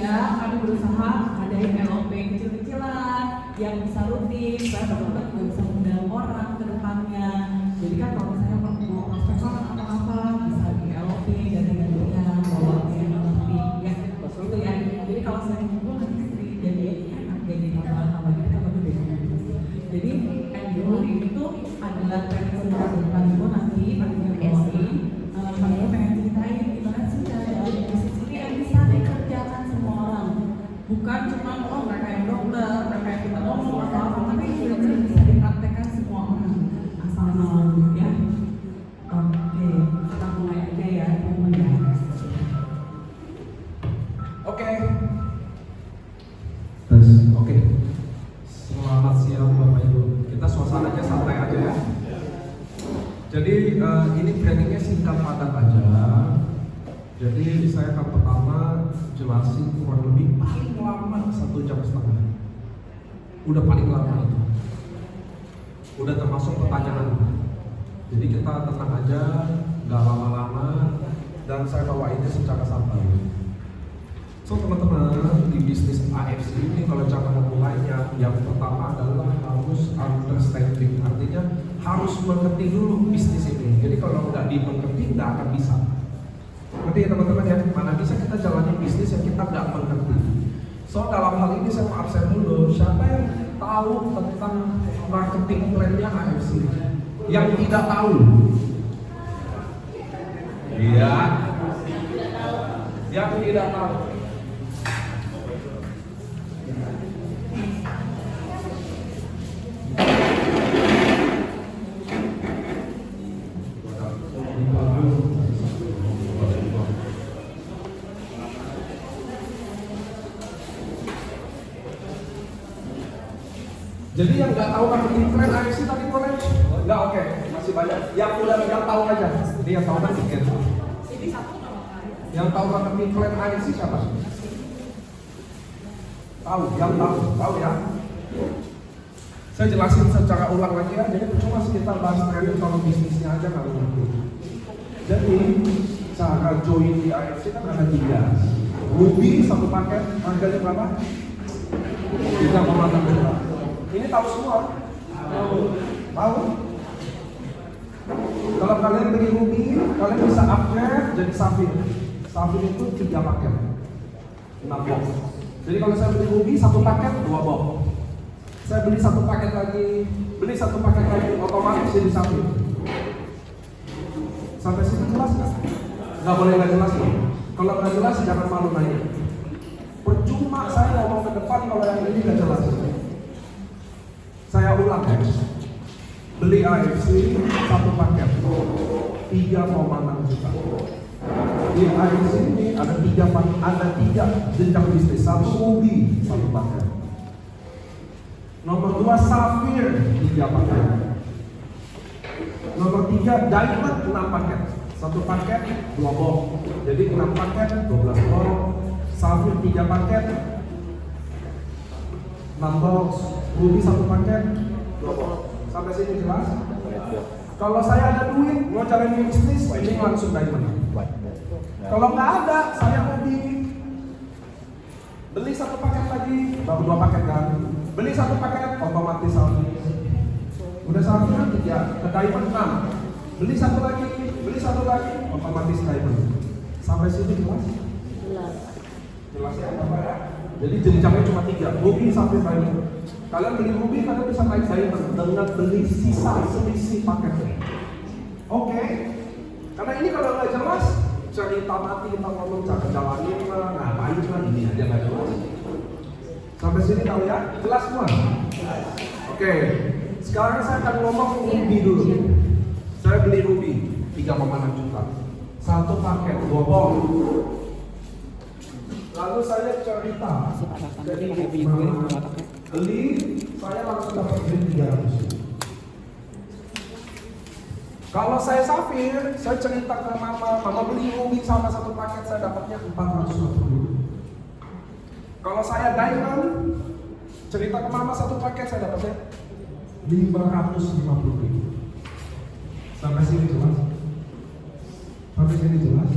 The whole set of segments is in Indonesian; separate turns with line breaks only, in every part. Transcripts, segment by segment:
ketiga, kami berusaha ngadain LOP kecil-kecilan yang bisa rutin, supaya teman-teman juga bisa mengundang orang ke depannya. Jadi kan kalau misalnya mau prospek apa-apa bisa di LOP dan gantian bawa yang ngerti ya, gitu ya. Jadi kalau saya ngumpul nanti sendiri jadi enak jadi apa-apa kita baru deh. Jadi NGO itu adalah representasi Panimo nanti pastinya bawain. Panimo pengen ceritain gimana sih cara bisnis ini yang bisa dikerjakan semua orang, bukan cuma mereka yang dokter, mereka yang kita ngomong atau apa, tapi benar-benar bisa dipraktekkan semua orang asal mau ya. Oke, kita mulai aja ya teman-teman.
Oke. Tes, oke. Selamat siang Bapak Ibu. Kita suasananya santai aja ya. Jadi ini trainingnya singkat padat aja. Jadi saya akan pertama jelasin kurang lebih paling lama 1,5 jam. Udah paling lama itu. Udah termasuk pertanyaan. Jadi kita tenang aja, nggak lama-lama, dan saya bawainnya secara santai. So teman-teman, di bisnis AFC ini kalau cara memulainya, yang pertama adalah harus understanding, artinya harus mengerti dulu bisnis ini. Jadi kalau nggak dimengerti, nggak akan bisa. Ngerti ya teman-teman ya, mana bisa kita jalani bisnis yang kita nggak mengerti. So dalam hal ini saya mau absen dulu, siapa yang tahu tentang marketing plan-nya AFC? Yang tidak tahu? Iya. Yang tidak tahu? Jadi yang nggak tahu marketing plan AFC tadi boleh? Nggak, oke, masih banyak. Yang tahu aja. Ini yang tahu kan dikit. Yang tahu marketing plan AFC siapa? Tahu, yang tahu ya. Saya jelasin secara ulang lagi ya. Jadi cuma sekitar bahas training kalau bisnisnya aja nggak ngerti. Jadi cara join di AFC kan ada 3. Ruby satu paket, harganya berapa? 3,6 juta. Ini tahu semua? Tahu? Kalau kalian beli Ruby, kalian bisa upgrade jadi Safir. Safir itu 3 paket, 6 box. Jadi kalau saya beli Ruby 1 paket 2 box. Saya beli 1 paket lagi, otomatis jadi Safir. Sampai sini jelas nggak? Nggak boleh nggak jelas loh. Kalau nggak jelas jangan malu nanya. Percuma saya ngomong ke depan kalau yang ini nggak jelas. Saya ulang ya, beli AFC 1 paket 3,6 juta. Di AFC ini ada 3 jenjang bisnis. 1 Ruby 1 paket. Nomor 2 Safir 3 paket. Nomor 3 Diamond 6 paket. 1 paket 2 box. Jadi 6 paket 12 box. Safir 3 paket 6 box. Ruby 1 paket 2 box. Sampai sini jelas? Kalau saya ada duit mau cari bisnis, ini langsung Diamond. Kalau nggak ada, saya beli 1 paket lagi, baru 2 paket kan? Beli 1 paket otomatis Safir. Udah Safir ya ke Diamond 6. Beli 1 lagi, otomatis Diamond. Sampai sini jelas? Jelas ya Bapak ya? Jadi jenjangnya cuma 3, Ruby sampai Diamond. Kalian beli Ruby, kalian bisa naik Diamond dengan beli sisa selisih paketnya. Oke? Karena ini kalau nggak jelas, cerita mati kita ngomong cara jalanin lah, ngapain lah, ini aja nggak jelas. Sampai sini tahu ya? Jelas semua? Oke. Sekarang saya akan ngomong Ruby dulu. Saya beli Ruby 3,6 juta. 1 paket 2 box. Lalu saya cerita, jadi beli, saya langsung dapat duit 300. Kalau saya Safir, saya cerita ke mama beli Ruby sama 1 paket, saya dapatnya 450. Kalau saya Diamond, cerita ke mama 1 paket, saya dapatnya 550. Sampai sini jelas? Sampai sini jelas?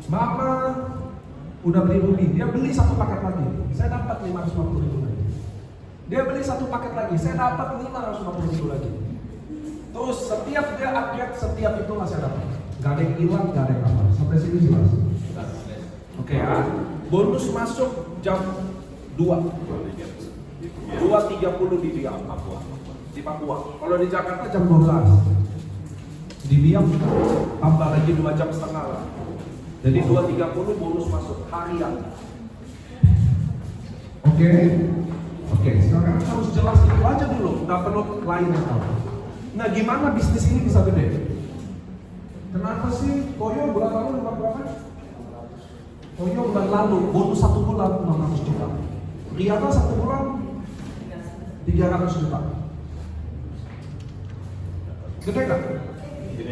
Mama Udah beli ruby, dia beli satu paket lagi, saya dapat 550.000 lagi. Dia beli satu paket lagi, saya dapat 550.000 lagi. Terus setiap dia upgrade, setiap itu masih dapat. Gak ada yang hilang, gak ada yang apa. Sampai sini jelas. Oke ya. Bonus masuk jam 2.30 di Biak, di Papua. Kalau di Jakarta jam 12. Di Biak tambah lagi 2 jam setengah lah. Jadi 2.30 bonus masuk harian. Oke. Sekarang harus jelas itu aja dulu, nggak perlu lain yang tahu. Nah, gimana bisnis ini bisa gede? Kenapa sih Koyo bulan lalu dapat berapa? Koyo bulan lalu bonus 1 bulan 600 juta. Riana 1 bulan 300 juta. Gede kan?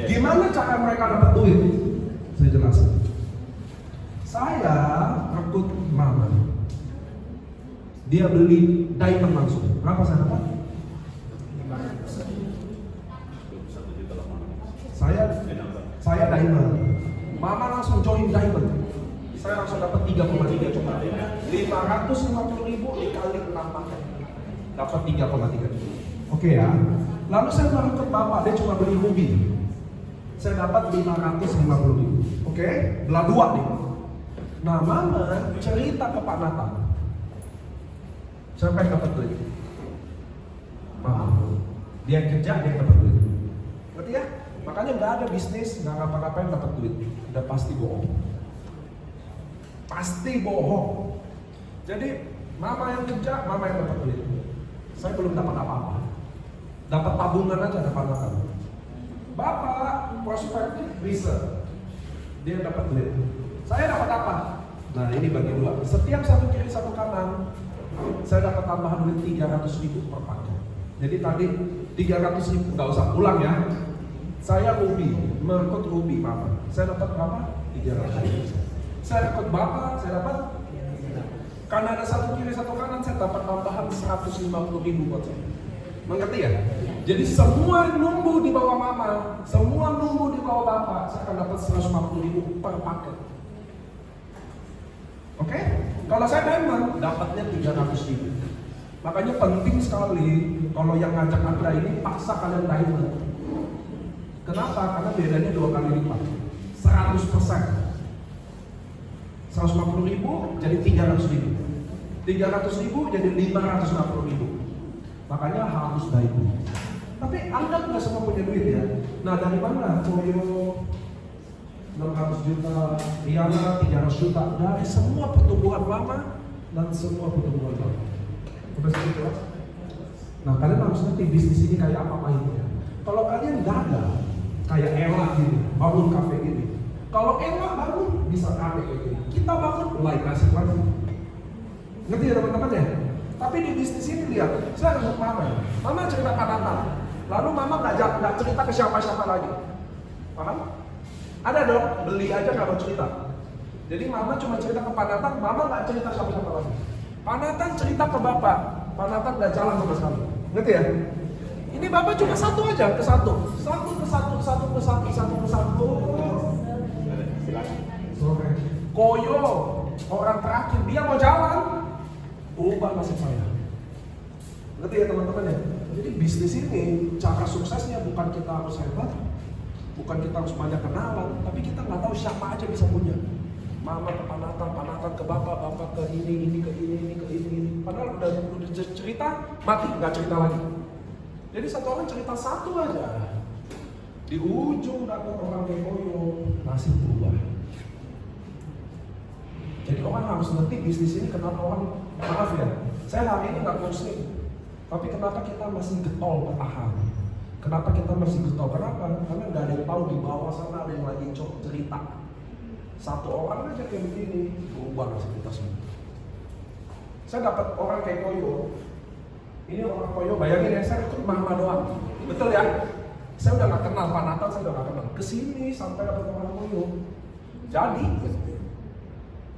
Gimana cara mereka dapat duit? Saya jelasin. Saya rekrut mama. Dia beli diamond langsung. Berapa saya dapat? Saya diamond. Mama langsung join diamond. Saya langsung dapat 3,3 juta. 550.000 dikali 6 paket. Dapat 3,3 juta. Oke ya. Lalu saya baru ke bapak, dia cuma beli ruby. Saya dapat 550.000. Oke, belah 2 nih. Nah, mama cerita ke Pak Nathan. Siapa yang dapat duit? Mama. Dia kerja, dia dapat duit. Ngerti ya? Makanya nggak ada bisnis, nggak ngapa-ngapain dapat duit. Udah pasti bohong. Pasti bohong. Jadi, mama yang kerja, mama yang dapat duit. Saya belum dapat apa-apa. Dapat tabungan aja, dapat Nathan. Bapak prospektif bisa. Dia dapat duit. Saya dapat apa? Nah, ini bagi 2. Setiap satu kiri satu kanan, saya dapat tambahan duit 300.000 per paket. Jadi tadi 300.000, nggak usah pulang ya. Saya ruby, merekrut ruby mama. Saya dapat berapa? 300.000. Saya rekrut bapak, saya dapat. Karena ada satu kiri satu kanan, saya dapat tambahan 150.000 buat saya. Mengerti ya? Jadi semua nunggu di bawah mama, semua nunggu di bawah bapak, saya akan dapat 150.000 per paket. Oke? Kalau saya diamond, dapatnya 300.000. Makanya penting sekali kalau yang ngajak Anda ini paksa kalian diamond. Kenapa? Karena bedanya 2 kali lipat. 100%. 150.000 jadi 300.000. 300.000 jadi 560.000. Makanya harus diamond. Tapi Anda nggak semua punya duit ya. Nah, dari mana? Koyo 600 juta, Riana 300 juta. Dari semua pertumbuhan lama dan semua pertumbuhan baru. Udah sedikit jelas? Nah, kalian harus ngerti bisnis ini kayak apa mainnya. Kalau kalian gagal, kayak Ella gini, bangun kafe gini. Kalau Ella bangun, bisa kafe kayak gini. Kita bangun, mulai kasih lagi. Ngerti ya teman-teman ya? Tapi di bisnis ini lihat, saya harus mama cerita Pak Nathan. Lalu mama nggak cerita ke siapa-siapa lagi. Paham? Ada dong, beli aja nggak mau cerita. Jadi mama cuma cerita ke Pak Nathan, mama nggak cerita siapa-siapa lagi. Pak Nathan cerita ke bapak, Pak Nathan nggak jalan sama sekali. Ngerti ya? Ini bapak cuma satu aja, ke satu. Koyo, orang terakhir, dia mau jalan, ubah nasib saya. Ngerti ya teman-teman ya? Jadi bisnis ini, cara suksesnya bukan kita harus hebat, bukan kita harus banyak kenalan, tapi kita nggak tahu siapa aja bisa punya. Mama ke Pak Nathan ke bapak ke ini ke ini. Padahal udah cerita, mati, nggak cerita lagi. Jadi satu orang cerita satu aja. Di ujung datang orang kayak Koyo, nasib berubah. Jadi orang harus ngerti bisnis ini kenapa orang, maaf ya, saya hari ini nggak muslim, tapi kenapa kita masih getol bertahan? Kenapa kita masih getol? Kenapa? Karena nggak ada yang tahu di bawah sana ada yang lagi cerita. Satu orang aja kayak begini, berubah nasib kita semua. Saya dapat orang kayak Koyo. Ini orang Koyo, bayangin ya, saya ikut mama doang. Betul ya? Saya udah gak kenal Pak Nathan, saya udah gak kenal. Kesini sampai dapat orang Koyo. Jadi,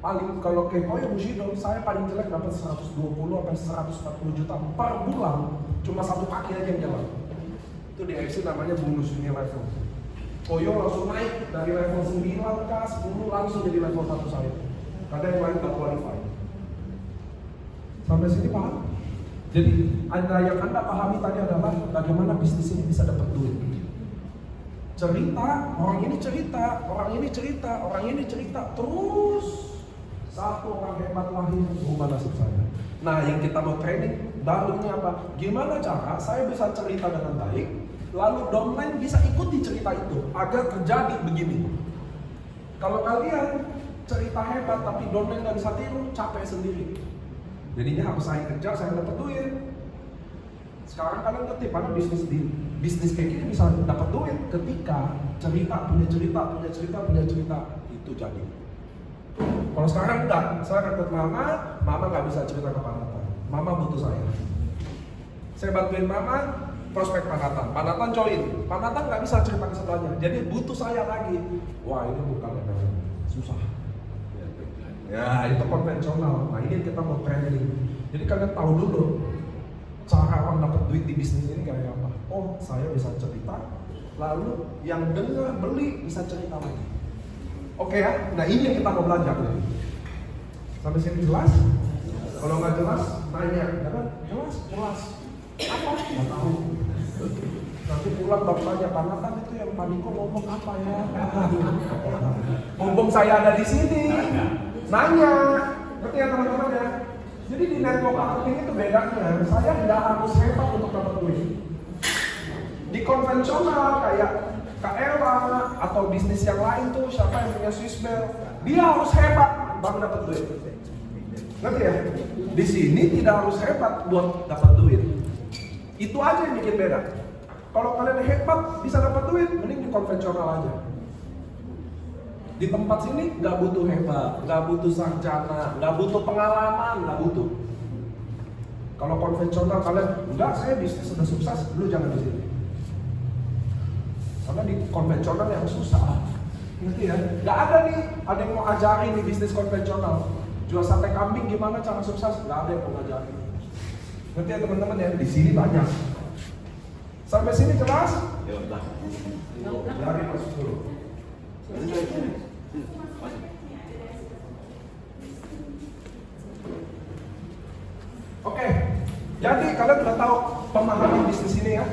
paling kalau kayak Koyo Bushido, saya paling jelek dapat 120-140 juta per bulan. Cuma satu kaki aja yang jalan. Itu di FC namanya bonus dunia level. Koyo langsung naik dari level 9 ke 10 langsung jadi level 1 saya. Ada yang lain tak qualify. Sampai sini paham? Jadi yang Anda pahami tadi adalah bagaimana bisnis ini bisa dapat duit. Cerita, orang ini cerita, orang ini cerita, orang ini cerita, terus satu orang hebat lahir berubah nasib saya. Nah, yang kita mau training barunya apa? Gimana cara saya bisa cerita dengan baik, lalu downline bisa ikuti cerita itu agar terjadi begini. Kalau kalian cerita hebat tapi downline nggak bisa tiru, capek sendiri. Jadinya harus saya kejar, saya dapat duit. Sekarang kalian ngerti pada bisnis kayak gini bisa dapat duit ketika punya cerita itu jadi. Kalau sekarang enggak, saya rekrut mama nggak bisa cerita ke Panatan. Mama butuh saya. Saya bantuin mama prospek Panatan join. Panatan nggak bisa cerita ke sebelahnya, jadi butuh saya lagi. Wah, ini bukan yang susah. Ya, itu konvensional. Nah, ini kita mau training. Jadi kalian tahu dulu cara orang dapat duit di bisnis ini kayak apa. Oh, saya bisa cerita, lalu yang dengar beli bisa cerita lagi. Oke ya? Nah, ini yang kita mau belajar nih. Sampai sini jelas? Kalau nggak jelas, tanya. Ya kan? Jelas. Apa? Nggak tahu. Nanti pulang bapaknya Panatan itu yang Paniko ngomong apa ya? Mumpung saya ada di sini, nanya. Ngerti ya teman-teman ya? Jadi di network marketing itu bedanya, saya nggak harus hebat untuk dapat duit. Di konvensional kayak Kak Ewa atau bisnis yang lain tuh, siapa yang punya Swiss Bell, dia harus hebat baru dapat duit. Ngerti ya? Di sini tidak harus hebat buat dapat duit. Itu aja yang bikin beda. Kalau kalian hebat bisa dapat duit, mending di konvensional aja. Di tempat sini nggak butuh hebat, nggak butuh sarjana, nggak butuh pengalaman, nggak butuh. Kalau konvensional kalian, enggak, saya bisnis sudah sukses, lu jangan di sini. Karena di konvensional yang susah, ngerti ya? Nggak ada nih, ada yang mau ajarin di bisnis konvensional. Jual sate kambing gimana cara sukses? Nggak ada yang mau ngajarin. Ngerti ya teman-teman ya? Di sini banyak. Sampai sini jelas? Ya udah. Dari masuk dulu. Oke, jadi kalian udah tahu pemahaman bisnis ini ya.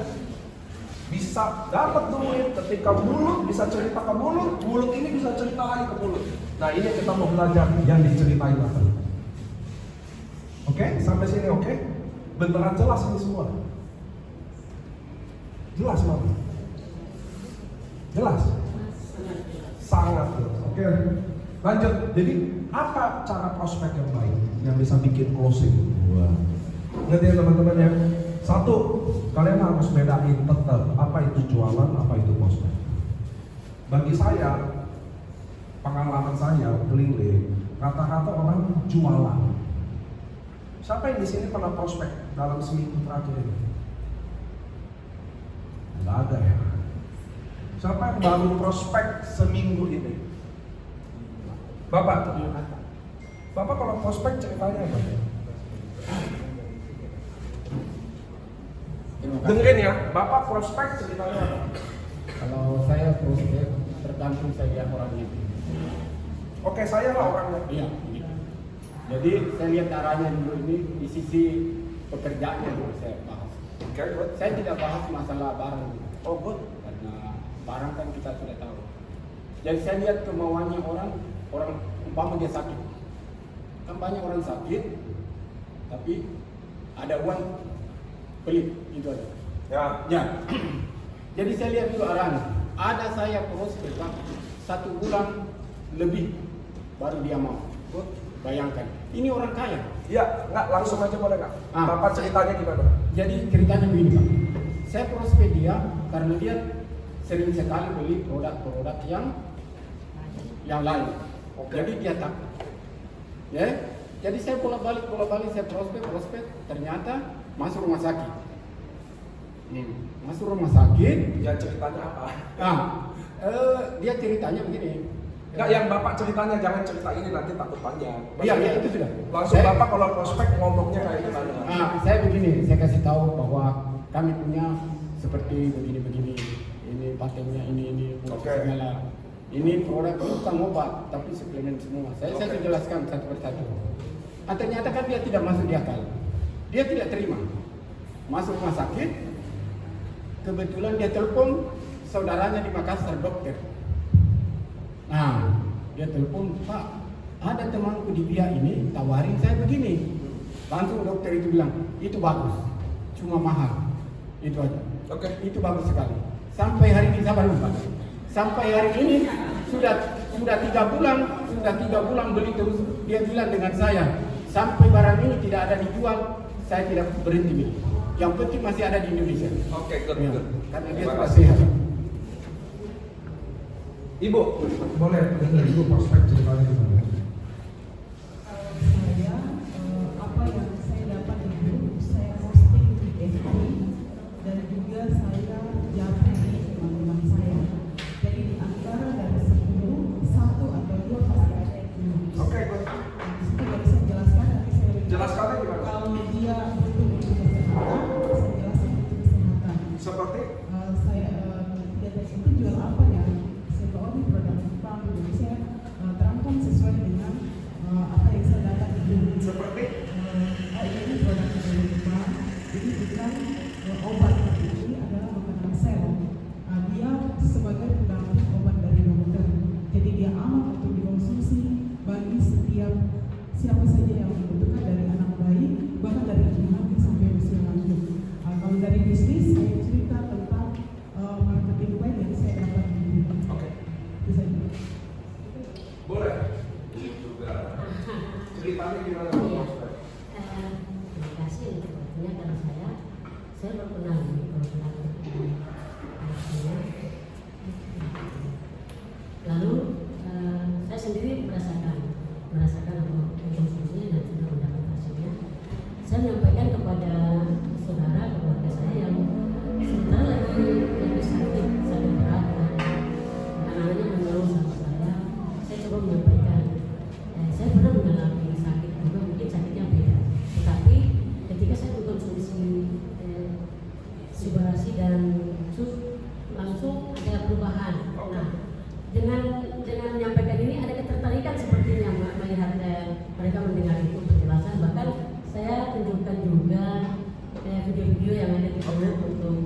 Bisa dapat duit ketika mulut bisa cerita ke mulut, mulut ini bisa cerita lagi ke mulut. Nah, ini kita mau belajar yang diceritain apa. Oke, sampai sini oke? Beneran jelas ini semua? Jelas Mama? Jelas? Sangat jelas. Oke, lanjut. Jadi apa cara prospek yang baik yang bisa bikin closing? Wah. Ngerti ya teman-teman ya? Satu, kalian harus bedain tetap apa itu jualan, apa itu prospek. Bagi saya, pengalaman saya keliling, rata-rata orang jualan. Siapa yang di sini pernah prospek dalam seminggu terakhir ini? Nggak ada ya. Siapa yang baru prospek seminggu ini? Bapak? Bapak kalau prospek ceritanya apa? Dengerin ya, Bapak prospek ceritanya apa?
Kalau saya prospek tergantung saya lihat orangnya.
Oke, saya lah orangnya.
Iya, begitu. Jadi saya lihat arahnya dulu ini di sisi pekerjaannya dulu saya bahas.
Oke, good.
Saya tidak bahas masalah barang.
Oh, good.
Karena barang kan kita sudah tahu. Jadi saya lihat kemauannya orang umpama dia sakit. Kan banyak orang sakit, tapi ada uang pelit itu aja. Ya. Jadi saya lihat dulu arahnya. Ada saya prospek 1 bulan lebih baru dia mau. Bayangkan, ini orang kaya.
Iya, nggak langsung aja boleh nggak? Bapak ceritanya gimana?
Jadi ceritanya begini Pak. Saya prospek dia karena dia sering sekali beli produk-produk yang lain.
Oke.
Jadi dia takut. Ya, jadi saya bolak-balik saya prospek, ternyata masuk rumah sakit. Masuk rumah sakit.
Ya ceritanya apa?
Dia ceritanya begini.
Nggak, yang Bapak ceritanya jangan cerita ini nanti takut panjang.
Iya, itu sudah.
Langsung Bapak kalau prospek ngomongnya kayak gimana?
Saya begini, saya kasih tahu bahwa kami punya seperti begini. Ini patentnya ini
Oke.
segala. Ini produk bukan obat, tapi suplemen semua. Saya sudah jelaskan satu persatu. Ternyata kan dia tidak masuk di akal. Dia tidak terima. Masuk rumah sakit, kebetulan dia telepon saudaranya di Makassar, dokter. Nah, dia telepon, Pak, ada temanku di pihak ini tawarin saya begini. Langsung dokter itu bilang, itu bagus, cuma mahal. Itu aja.
Oke.
Itu bagus sekali. Sampai hari ini sabar lupa. Sampai hari ini sudah 3 bulan beli terus. Dia bilang dengan saya, sampai barang ini tidak ada dijual, saya tidak berhenti beli. Yang penting masih ada di Indonesia.
Oke,
Ya,
good.
karena dia
Terima
sudah
kasih.
sehat.
Ibu, boleh dengar ibu prospek ceritanya gimana?
Saya apa yang saya dapat itu saya posting di FB dan juga saya japri di teman-teman saya. Jadi di antara dari 10, 1 atau 2 pasti ada yang belum.
Oke, good.
Di situ baru saya jelaskan, nanti saya lebih
Jelaskannya gimana?
kalau dia butuh untuk kesehatan, saya jelaskan untuk kesehatan.
Seperti
Saya dia itu jual apa ya? Saya bawa ini produk Jepang, jadi saya terangkan sesuai dengan apa yang saya dapat itu.
seperti
Ini produk dari Jepang, jadi bukan obat, tapi ini adalah makanan sel. Dia sebagai pendamping obat dari dokter, jadi dia aman untuk dikonsumsi bagi setiap siapa saja yang membutuhkan, dari anak bayi bahkan dari ibu hamil sampai usia lanjut. Kalau dari bisnis saya cerita tentang marketing plan yang saya dapat di
oke.
itu saja.
Boleh. Ini juga ceritanya gimana bu prospek?
Terima kasih untuk waktunya, karena saya baru kenal ini program saya. Lalu saya sendiri merasakan konsumsinya dan sudah mendapat hasilnya. Saya menyampaikan kepada saudara, keluarga saya yang sebentar lagi sakit berat dan anak-anaknya mengeluh sama saya. Saya coba menyampaikan, saya pernah mengalami sakit juga, mungkin sakitnya beda. Tetapi ketika saya mengkonsumsi Subarasi dan langsung ada perubahan. Nah, dengan menyampaikan ini ada ketertarikan sepertinya melihat mereka mendengar itu penjelasan. Bahkan saya tunjukkan juga video-video yang ada di internet untuk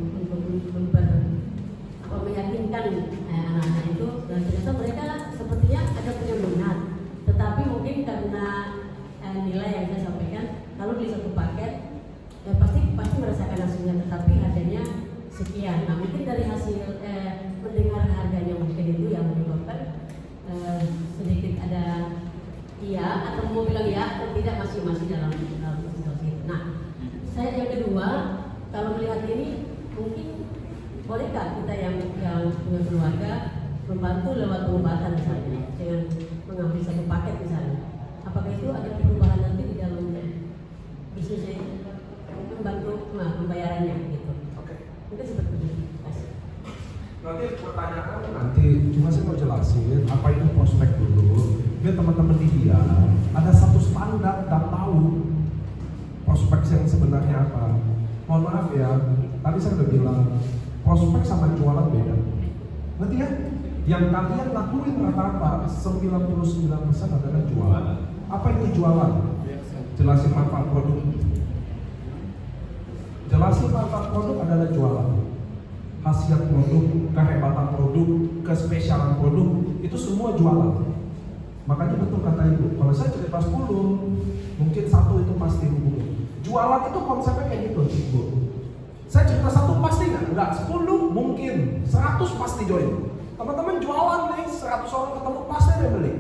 meyakinkan anak-anak itu, dan ternyata mereka sepertinya ada punya minat. Tetapi mungkin karena nilai yang saya sampaikan, kalau beli satu paket ya pasti merasakan hasilnya, tetapi harganya sekian. Nah, mungkin dari hasil mendengar harganya mungkin itu yang menyebabkan sedikit ada iya atau mau bilang iya atau tidak, masih dalam situasi itu. Nah, saya yang kedua, kalau melihat ini mungkin bolehkah kita yang punya keluarga membantu lewat pengobatan misalnya dengan mengambil satu paket misalnya, apakah itu ada perubahan nanti di dalam bisnisnya itu, membantu pembayarannya gitu?
Oke.
Mungkin seperti itu. Terima kasih.
Nanti pertanyaan nanti, cuma saya mau jelasin apa itu prospek dulu. Biar teman-teman di dia ada satu standar dan tahu prospek yang sebenarnya apa. Mohon maaf ya, tadi saya udah bilang prospek sama jualan beda. Ngerti ya? Yang kalian lakuin rata-rata 99% adalah jualan. Apa itu jualan? Jelasin manfaat produk. Jelasin manfaat produk adalah jualan. Khasiat produk, kehebatan produk, kespesialan produk, itu semua jualan. Makanya betul kata ibu, kalau saya cerita 10, mungkin 1 itu pasti hubungi. Jualan itu konsepnya kayak gitu, ibu. Saya cerita 1 pasti enggak, 10 mungkin, 100 pasti join. Teman-teman jualan nih, 100 orang ketemu pasti ada beli.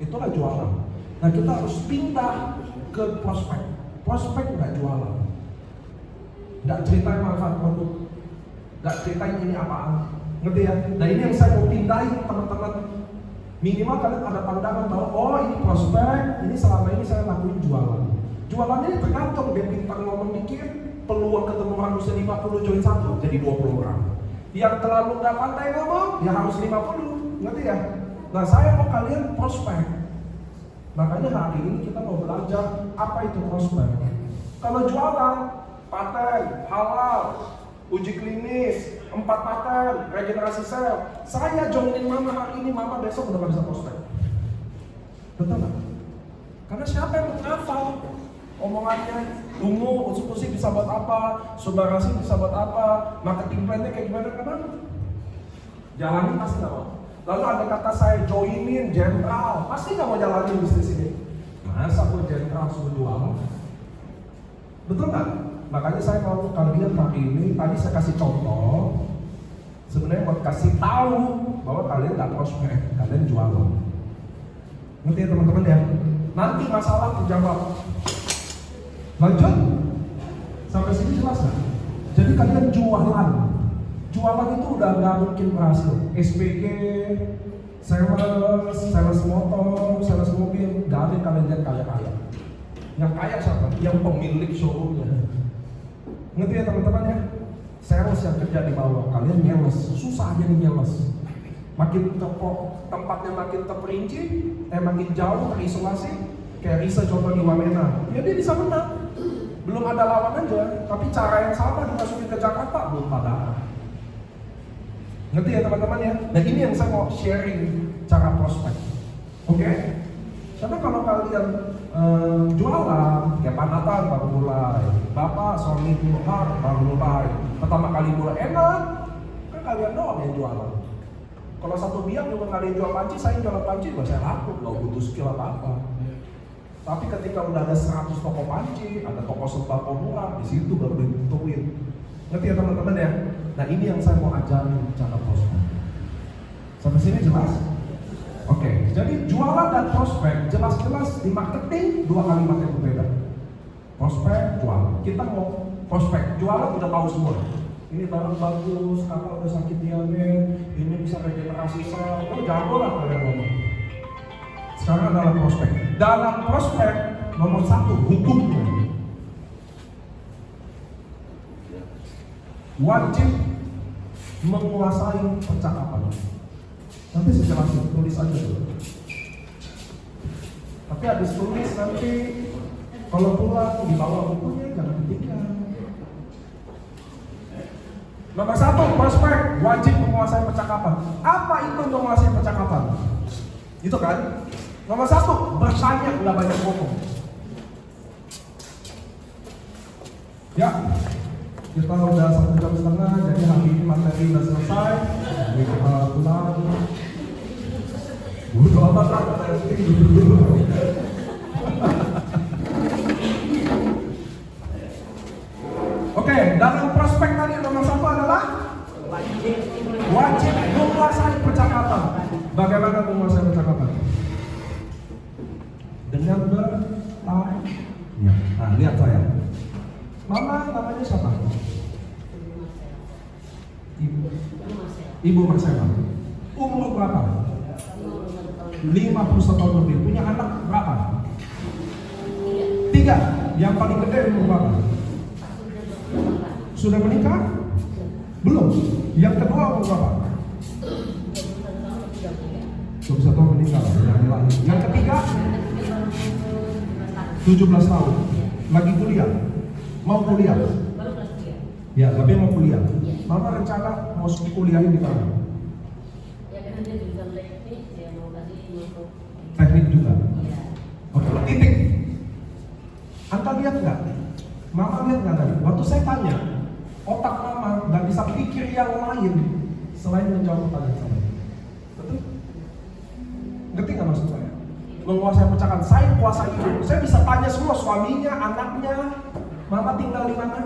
Itulah jualan. Nah, kita harus pindah ke prospek. Prospek enggak jualan. Enggak ceritain manfaat produk. Enggak ceritain ini apaan. Ngerti ya? Nah, ini yang saya mau pindahin teman-teman. Minimal kalian ada pandangan bahwa oh ini prospek, ini selama ini saya lakuin jualan. Jualan ini tergantung, dia pintar ngomong dikit, peluang ketemu manusia 50 join 1 jadi 20 orang. Yang terlalu nggak pandai ngomong, ya harus 50, ngerti ya? Nah, saya mau kalian prospek. Makanya hari ini kita mau belajar apa itu prospek. Kalau jualan, paten, halal, uji klinis, 4 pakan, regenerasi sel. Saya joinin mama hari ini, mama besok udah gak bisa prospek. Betul nggak? Karena siapa yang menghafal omongannya? Ungu, usik-usik bisa buat apa? Subarasi bisa buat apa? Marketing plan-nya kayak gimana? Jalani pasti nggak mau. Lalu ada kata saya joinin jenderal, pasti nggak mau jalanin bisnis ini. Masa gue jenderal suruh jual? Betul nggak? Makanya saya mau kalian hari ini, tadi saya kasih contoh, sebenarnya buat kasih tahu bahwa kalian nggak prospek, kalian jualan. Ngerti ya teman-teman ya? Nanti masalah terjawab. Lanjut? Sampai sini jelas nggak? Jadi kalian jualan. Jualan itu udah nggak mungkin berhasil. SPG, sales motor, sales mobil, nggak ada yang kalian lihat kaya-kaya. Yang kaya siapa? Yang pemilik showroomnya. Ngerti ya teman-teman ya? Sales yang kerja di bawah, kalian nyeles, susah jadi nyeles. Makin tempatnya makin terperinci, makin jauh terisolasi. Kayak Risa contoh di Wamena, ya dia bisa menang. Belum ada lawan aja, tapi cara yang sama dimasukin ke Jakarta belum pada. Ngerti ya teman-teman ya? Nah ini yang saya mau sharing cara prospek. Oke? Karena kalau kalian jualan, kayak Panatan baru mulai, Bapak Sony Tulhar baru mulai, pertama kali mulai enak, kan kalian doang yang jualan. Kalau satu biang juga nggak ada yang jual panci, saya jualan panci juga saya laku, nggak butuh skill apa-apa. Tapi ketika udah ada 100 toko panci, ada toko sembako murah, di situ baru ditentuin. Ngerti ya teman-teman ya? Nah ini yang saya mau ajarin cara prospek. Sampai sini jelas? Oke, jadi jualan dan prospek jelas-jelas di marketing dua kalimat yang berbeda. Prospek, jualan. Kita mau prospek, jualan udah tahu semua. Ini barang bagus, kakak udah sakit diabetes, ini bisa regenerasi sel. Oh jago lah kalian ngomong. Sekarang adalah prospek. Dalam prospek nomor 1 hukumnya. Wajib menguasai percakapan. Nanti saya jelasin, tulis aja dulu. Tapi habis tulis nanti kalau pulang dibawa bukunya jangan ditinggal. Nomor 1 prospek wajib menguasai percakapan. Apa itu menguasai percakapan? Itu kan? Nomor 1 bertanya, nggak banyak ngomong. Ya, kita udah 1 jam setengah, jadi hari ini materi udah selesai. Jadi kita pulang. Udah amat lah, Oke, dalam prospek tadi nomor 1 adalah wajib menguasai percakapan. Bagaimana menguasai percakapan? Dengan bertanya. Nah, lihat saya. Mama namanya siapa? Ibu Marcella. Umur berapa? 51 tahun lebih. Punya anak berapa? 3. Yang paling gede umur berapa? Sudah menikah? Belum. Yang kedua umur berapa? 21 tahun menikah. Yang ketiga 17 tahun. Lagi kuliah. Mau kuliah? Ya, tapi mau kuliah. Mama rencana mau kuliahin di mana?
Ya kan dia jurusan teknik, dia mau kasih masuk.
Teknik juga.
Iya.
Oke, titik. Anda lihat nggak? Mama lihat nggak tadi? Waktu saya tanya, otak mama nggak bisa pikir yang lain selain menjawab pertanyaan saya. Betul? Ngerti nggak maksud saya? Menguasai percakapan. Saya kuasai itu. Saya bisa tanya semua suaminya, anaknya. Mama tinggal di mana?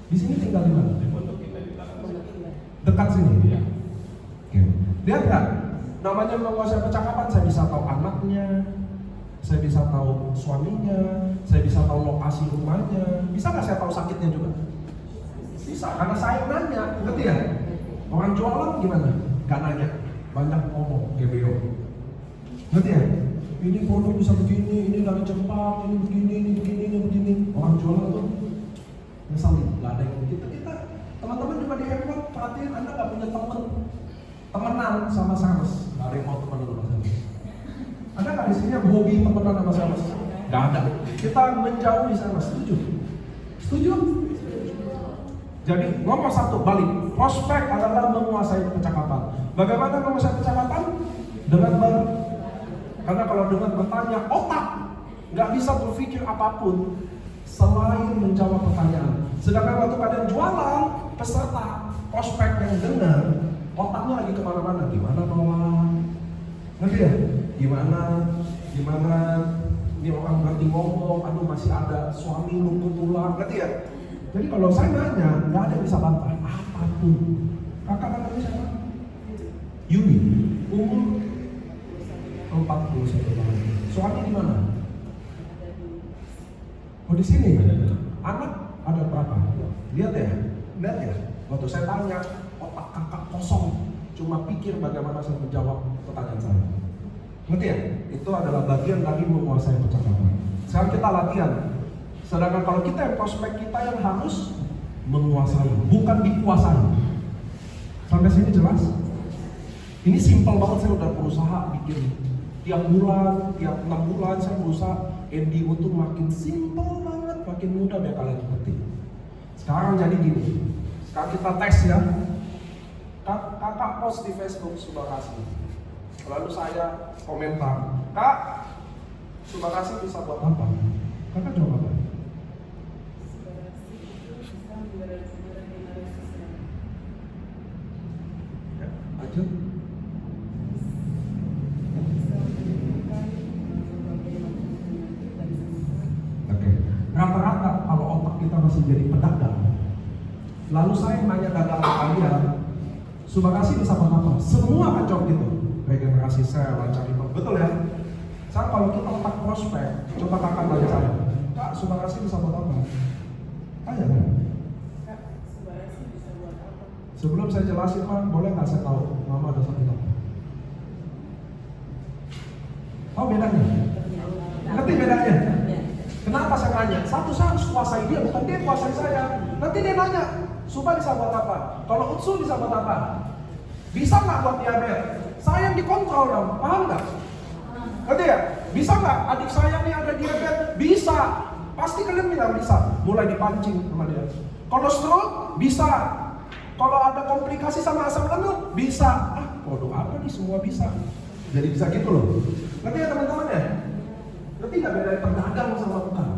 Di sini tinggal di mana? Dekat sini.
Iya.
Oke. Lihat nggak? Namanya menguasai percakapan. Saya bisa tahu anaknya, saya bisa tahu suaminya, saya bisa tahu lokasi rumahnya. Bisa nggak saya tahu sakitnya juga? Bisa, karena saya nanya. Ngerti ya? Orang jualan gimana? Gak nanya, banyak ngomong, GBO. Ngerti ya? Ini produk bisa begini, ini dari Jepang, ini begini, ini begini, ini begini. Orang jualan tuh ngesalin, gak ada yang kita teman-teman juga di airport, perhatiin Anda gak punya temenan sama sales. Gak ada yang mau temenan sama sales. Ada gak di sini yang hobi temenan sama sales? Gak ada. Kita menjauhi sales, setuju? Setuju? Jadi nomor satu balik, prospek adalah menguasai percakapan. Bagaimana menguasai percakapan? Karena kalau dengan bertanya, otak nggak bisa berpikir apapun selain menjawab pertanyaan. Sedangkan waktu kalian jualan, peserta prospek yang dengar, otaknya lagi kemana-mana. Gimana nolak? Ngerti ya? Gimana? Ini orang berarti ngomong, aduh masih ada suami lumpuh tulang, ngerti ya? Jadi kalau saya nanya, nggak ada yang bisa bantah apapun. Kakak namanya siapa? Yuni, umur 41 tahun. Suami di mana? Oh di sini. Anak ada berapa? Lihat ya. Waktu saya tanya, otak kakak kosong, cuma pikir bagaimana saya menjawab pertanyaan saya. Ngerti ya? Itu adalah bagian dari menguasai percakapan. Sekarang kita latihan. Sedangkan kalau kita yang prospek, kita yang harus menguasai, bukan dikuasai. Sampai sini jelas? Ini simpel banget, saya udah berusaha bikin. Tiap bulan, tiap 6 bulan saya berusaha NDO tuh makin simpel banget, makin mudah biar kalian ngerti. Sekarang jadi gini, sekarang kita tes ya. Kakak post di Facebook Subakasi. Lalu saya komentar, Kak, Subakasi bisa buat apa? Kakak jawab apa? Ya, aja. Oke. Rata-rata kalau otak kita masih jadi pedagang, lalu saya nanya dagang kalian, Subakasi bisa buat apa? Semua akan jawab gitu. Regenerasi sel, lancar itu, betul ya? Sekarang kalau kita otak prospek, coba kakak nanya saya, Kak, Subakasi bisa buat apa? Tanya kan?
Kak, Subakasi bisa buat apa?
Sebelum saya jelasin, Pak, boleh nggak saya tahu nama ada satu apa? Tahu bedanya? Ngerti bedanya? Kenapa saya nanya? Satu, saya harus kuasai dia, bukan dia kuasai saya. Nanti dia nanya, Suba bisa buat apa? Kalau Utsu bisa buat apa? Bisa nggak buat diabetes? Saya yang dikontrol dong, paham nggak? Ngerti ya? Bisa nggak adik saya nih ada diabetes? Bisa. Pasti kalian bilang bisa. Mulai dipancing sama dia. Kalau stroke? Bisa. Kalau ada komplikasi sama asam lambung? Bisa. Produk apa nih? Semua bisa. Jadi bisa gitu loh. Ngerti ya teman-teman ya? Ngerti nggak beda pedagang sama tukang?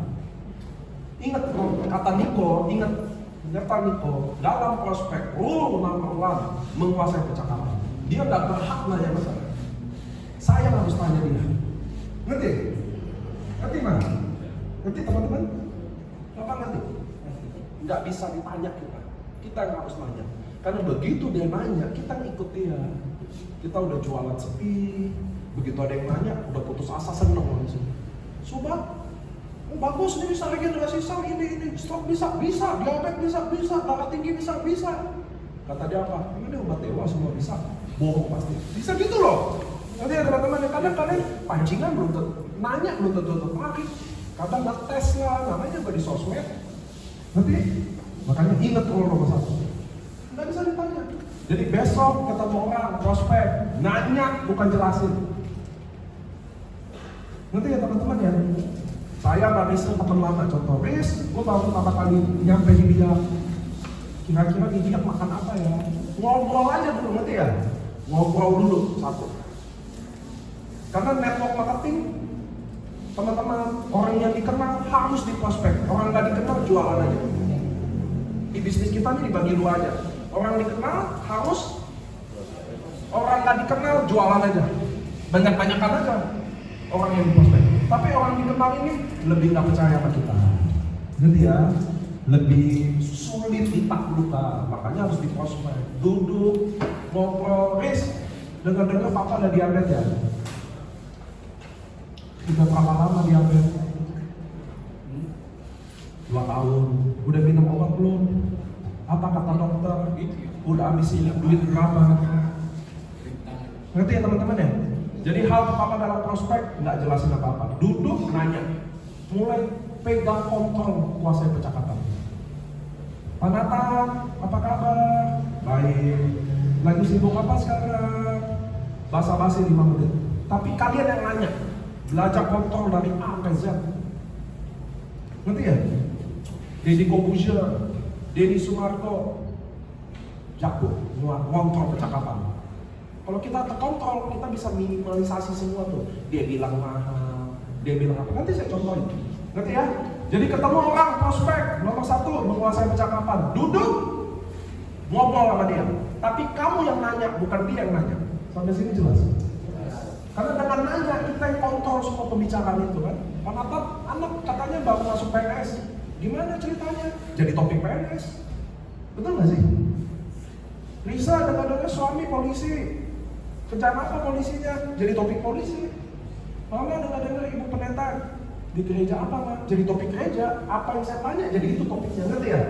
Ingat kata Niko, kata Niko, dalam prospek, rule number 1, menguasai percakapan. Dia nggak berhak nanya masalah. Saya harus tanya dia. Ngerti? Ngerti mana? Ngerti teman-teman? Bapak ngerti? Nggak bisa ditanya kita. Kita yang harus nanya. Karena begitu dia nanya, kita ngikut dia. Kita udah jualan sepi. Begitu ada yang nanya, udah putus asa, seneng langsung. Sobat, bagus nih bisa regenerasi sel ini, stroke bisa, diabetes bisa, darah tinggi bisa. Kata dia apa? Ini obat dewa semua bisa. Bohong pasti. Bisa gitu loh. Nanti ya teman-teman, kadang kalian pancingan belum tentu, nanya belum tentu tertarik. Kadang ngetes lah, namanya juga di sosmed. Nanti, makanya inget rule nomor 1. Nggak bisa ditanya. Jadi besok ketemu orang, prospek, nanya bukan jelasin. Nanti ya teman-teman ya. Saya Mbak Rizal teman lama, contoh Riz, gue baru pertama kali nyampe di Biak. Kira-kira di Biak makan apa ya? Ngobrol aja dulu, ngerti ya? Ngobrol dulu, satu. Karena network marketing, teman-teman, orang yang dikenal harus di prospek. Orang nggak dikenal jualan aja. Di bisnis kita ini dibagi dua aja. Orang dikenal harus, orang nggak dikenal jualan aja. Banyak-banyakan aja orang yang di prospek. Tapi orang dikenal ini lebih nggak percaya sama kita. Ngerti ya? Lebih sulit ditaklukkan. Makanya harus di prospek. Duduk, ngobrol, Riz, dengar-dengar papa ada diabetes ya? Udah berapa lama diabetes? 2 tahun. Udah minum obat belum? Apa kata dokter? Udah habisin duit berapa? Ngerti ya teman-teman ya? Jadi hal pertama dalam prospek nggak jelasin apa-apa. Duduk nanya, mulai pegang kontrol kuasai percakapan. Pak Nathan, apa kabar? Baik. Lagi sibuk apa sekarang? Basa-basi 5 menit. Tapi kalian yang nanya, belajar kontrol dari A sampai Z. Ngerti ya? Deddy Corbuzier, Denny Sumargo jago ngontrol percakapan. Kalau kita terkontrol, kita bisa minimalisasi semua tuh. Dia bilang mahal, dia bilang apa, nanti saya contohin. Ngerti ya? Jadi ketemu orang prospek nomor 1 menguasai percakapan, duduk ngobrol sama dia. Tapi kamu yang nanya, bukan dia yang nanya. Sampai sini jelas? Karena dengan nanya kita yang kontrol semua pembicaraan itu kan. Kenapa anak katanya baru masuk PNS? Gimana ceritanya? Jadi topik PNS. Betul nggak sih? Risa dengar-dengar suami polisi. Kerjaan apa polisinya? Jadi topik polisi. Mama dengar-dengar ibu pendeta di gereja apa mah? Jadi topik gereja. Apa yang saya tanya? Jadi itu topiknya, ngerti ya?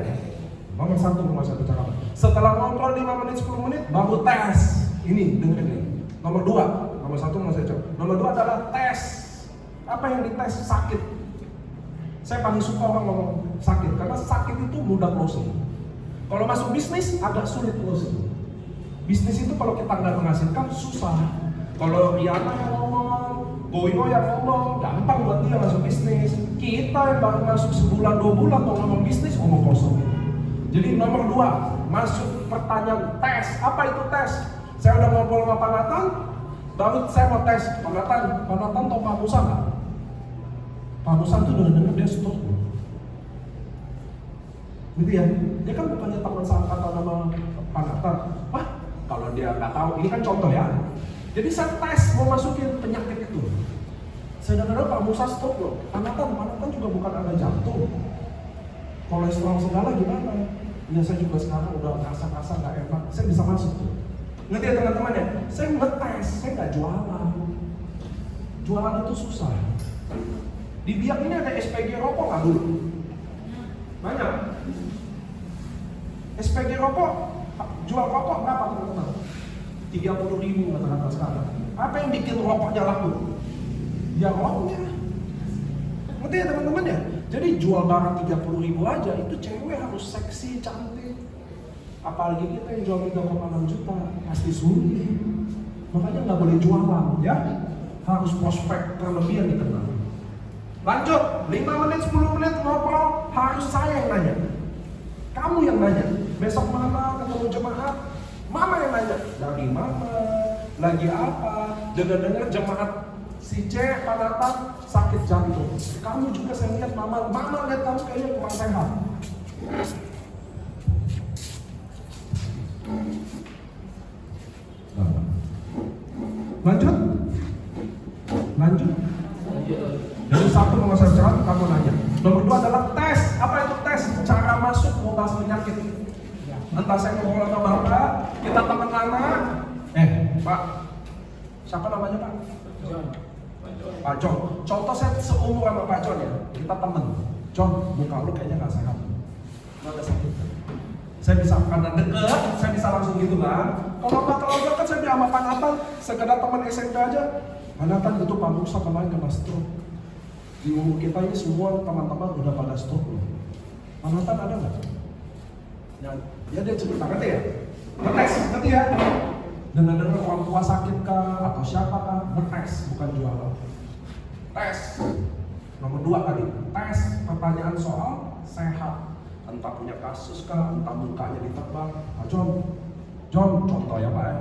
Nomor 1 menguasai percakapan. Setelah ngobrol 5 menit 10 menit baru tes. Ini dengerin ini. Nomor 2, nomor 1 menguasai percakapan. Nomor 2 adalah tes. Apa yang dites? Sakit. Saya paling suka orang ngomong sakit karena sakit itu mudah closing. Kalau masuk bisnis agak sulit closing. Bisnis itu kalau kita nggak menghasilkan susah. Kalau Riana yang ngomong, Goyo yang ngomong, gampang buat dia masuk bisnis. Kita yang baru masuk sebulan 2 bulan mau ngomong bisnis, ngomong kosong. Jadi nomor 2, masuk pertanyaan tes. Apa itu tes? Saya udah ngobrol sama Pak Nathan, baru saya mau tes. Pak Nathan tau Pak Musa nggak? Pak Musa tuh denger dia stop. Gitu ya? Dia kan bukannya teman seangkatan sama Pak Nathan. Wah, kalau dia nggak tahu, ini kan contoh ya. Jadi saya tes mau masukin penyakit itu. Saya dengar Pak Musa stop loh. Pak Nathan juga bukan ada jantung. Kolesterol segala gimana? Ya saya juga sekarang udah rasa nggak enak. Saya bisa masuk tuh. Ngerti ya teman-teman ya? Saya ngetes, saya nggak jualan. Jualan itu susah. Di Biak ini ada SPG rokok nggak dulu? Banyak. SPG rokok, jual rokok berapa teman-teman? 30.000 kata-kata sekarang. Apa yang bikin rokoknya laku? Ya rokoknya. Ngerti ya teman-teman ya? Jadi jual barang 30.000 aja, itu cewek harus seksi, cantik. Apalagi kita yang jual 3,6 juta, pasti sulit. Makanya nggak boleh jualan ya. Harus prospek terlebih yang dikenal. Lanjut, 5 menit, 10 menit ngobrol, harus saya yang nanya. Kamu yang nanya. Besok mana ketemu jemaat, mama yang nanya. Dari mana? Lagi apa? Dengar-dengar jemaat si C, Pak Nathan sakit jantung. Kamu juga saya lihat mama lihat kamu kayaknya kurang sehat. Lanjut. Jadi 1 menguasai percakapan, kamu nanya. Nomor 2 adalah tes. Apa itu tes? Cara masuk mau bahas penyakit. Entah saya ngobrol sama Bapak, kita teman lama. Pak, siapa namanya Pak? Pak John. Contoh saya seumur sama Pak John ya. Kita teman. John, muka lu kayaknya nggak sehat. Lu ada sakit. Saya bisa karena deket, saya bisa langsung gitu kan. Kalau nggak terlalu dekat, saya bilang sama Pak Nathan, sekedar teman SMP aja. Pak Nathan itu Pak Musa kemarin kena stroke. Di umur kita ini semua teman-teman udah pada stroke loh. Pak Nathan ada nggak? Ya dia cerita, ngerti ya? Ngetes, ngerti ya? Dengar-dengar orang tua sakit kah atau siapa kah? Ngetes, bukan jualan. Tes. Nomor 2 tadi, tes pertanyaan soal sehat. Entah punya kasus kah, entah mukanya ditebak. John, contoh ya Pak ya.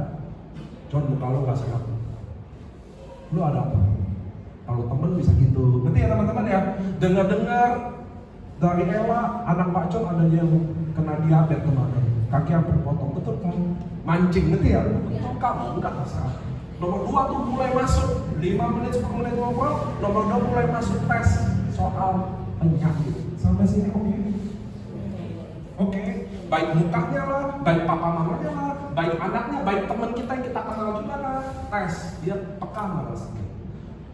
John, muka lo gak sehat. Lu ada apa? Kalau temen bisa gitu. Ngerti ya teman-teman ya? Dengar-dengar dari Ella, anak Pak John ada yang kena diabetes kemarin. Kaki hampir potong, betul kan? Mancing, ngerti ya? Betul kamu, enggak masalah. Nomor 2 tuh mulai masuk 5 menit, 10 menit ngobrol. Nomor 2 mulai masuk tes soal penyakit. Sampai sini Oke. Baik mukanya lah, baik papa mamanya lah, baik anaknya, baik teman kita yang kita kenal juga lah. Tes, dia peka nggak rasanya.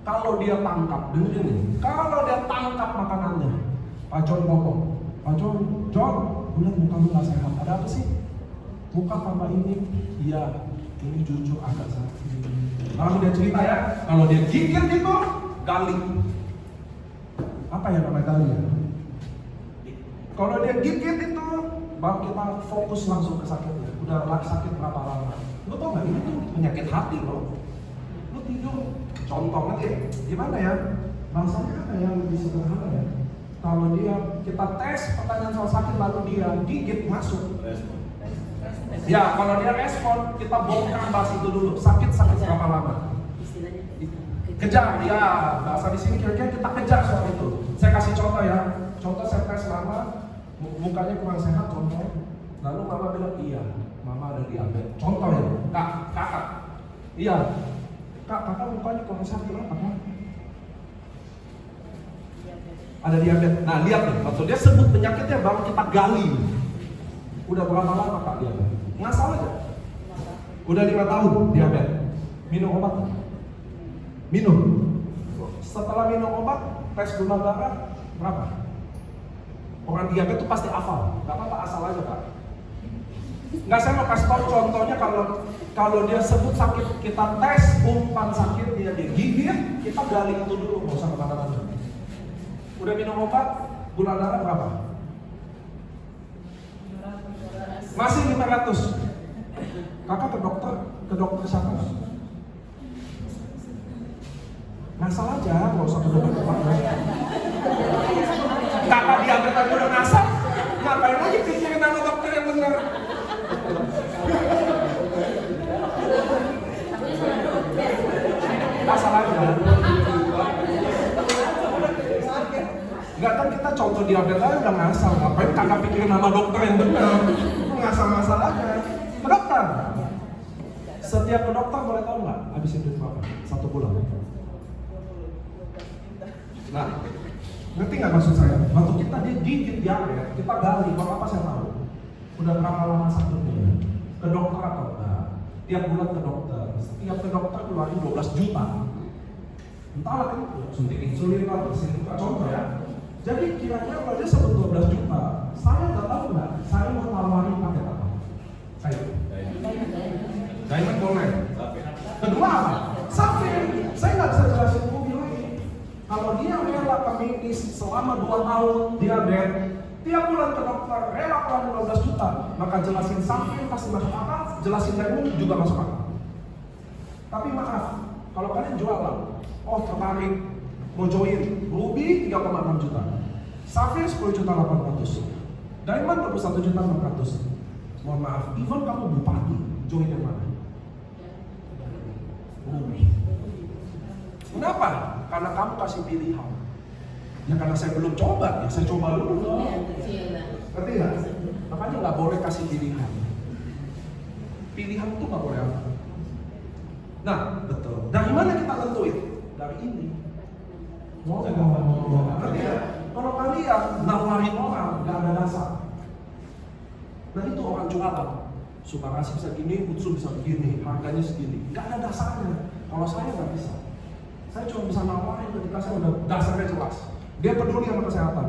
Kalau dia tangkap, dengerin nih. Kalau dia tangkap makanannya, Pak John ngomong, Pak John, lihat muka lu nggak sehat. Ada apa sih? Muka tambah ini, iya. Ini jujur agak sakit. Lalu dia cerita ya, kalau dia gigit gitu, gali. Apa ya namanya gali ya? Kalau dia gigit itu, baru kita fokus langsung ke sakitnya. Udah sakit berapa lama? Lo tau nggak? Ini tuh penyakit hati loh. Lo tidur, contoh nanti, gimana ya? Bahasanya apa yang lebih sederhana ya? kalau dia kita tes pertanyaan soal sakit lalu dia gigit masuk. Ya, kalau dia respon, kita bongkar bahas itu dulu. Sakit berapa lama?
Istilahnya
Kejar, ya. Bahasa di sini kira-kira kita kejar soal itu. Saya kasih contoh ya. Contoh saya tes mama, mukanya kurang sehat contoh. Lalu mama bilang iya, mama ada diabetes. Contoh ya, kakak. Iya, kakak mukanya kurang sehat kenapa? Ada diabetes. Nah lihat nih, waktu dia sebut penyakitnya baru kita gali. Udah berapa lama kak diabetes? Ngasal aja. Udah 5 tahun diabetes. Minum obat? Minum. Setelah minum obat, tes gula darah berapa? Orang diabetes itu pasti hafal. Gak apa-apa, asal aja kak. Nggak, saya mau kasih tahu contohnya kalau dia sebut sakit, kita tes umpan sakit dia gigit, kita gali itu dulu, nggak usah kemana-mana. Udah minum obat, gula darah berapa? Masih 500. Kakak ke dokter siapa? Ngasal aja, nggak usah ke dokter. Kakak diabetes aja udah ngasal, ngapain lagi pikirin nama dokter yang benar? Ngasal aja. Enggak, kan kita contoh diabetes aja udah ngasal, ngapain kakak pikirin nama dokter yang benar? Ngasal-ngasal aja. Ke dokter. Setiap ke dokter boleh tahu nggak? Habisin duit berapa? 1 bulan. Nah, ngerti nggak maksud saya? Waktu kita dia gigit diabetes, kita gali, apa saya tahu? Udah berapa lama sakitnya? Ke dokter atau enggak? Tiap bulan ke dokter. Setiap ke dokter keluarin 12 juta. Entahlah kan, suntik insulin lah, bersihin buka contoh ya. Jadi kira-kira kalau dia sebut 12 juta, saya nggak tahu nggak? Saya mau tawarin paket apa? Saya. Diamond boleh. Kedua apa? Safir. Saya nggak bisa jelasin mobil lagi. Kalau dia rela ke medis selama 2 tahun diabetes, tiap bulan ke dokter rela keluarin 12 juta, maka jelasin Safir pasti masuk akal, jelasin Diamond juga masuk akal. Tapi maaf, kalau kalian jualan, oh tertarik mau join Ruby 3,6 juta, Safir 10 juta 800, Diamond 21 juta 600. Mohon maaf, even kamu bupati, join yang mana? Ruby. Kenapa? Karena kamu kasih pilihan. Ya karena saya belum coba, ya saya coba dulu. Ngerti nggak? Makanya nggak boleh kasih pilihan. Pilihan itu nggak boleh apa. Nah, betul. Dari mana kita tentuin? Dari ini. Ngerti ya? Kalau kalian nawarin orang, nggak ada dasar. Nah itu orang jualan. Subarasi bisa gini, Utsu bisa begini, harganya segini. Nggak ada dasarnya. Kalau saya nggak bisa. Saya cuma bisa nawarin ketika saya udah dasarnya jelas. Dia peduli sama kesehatan.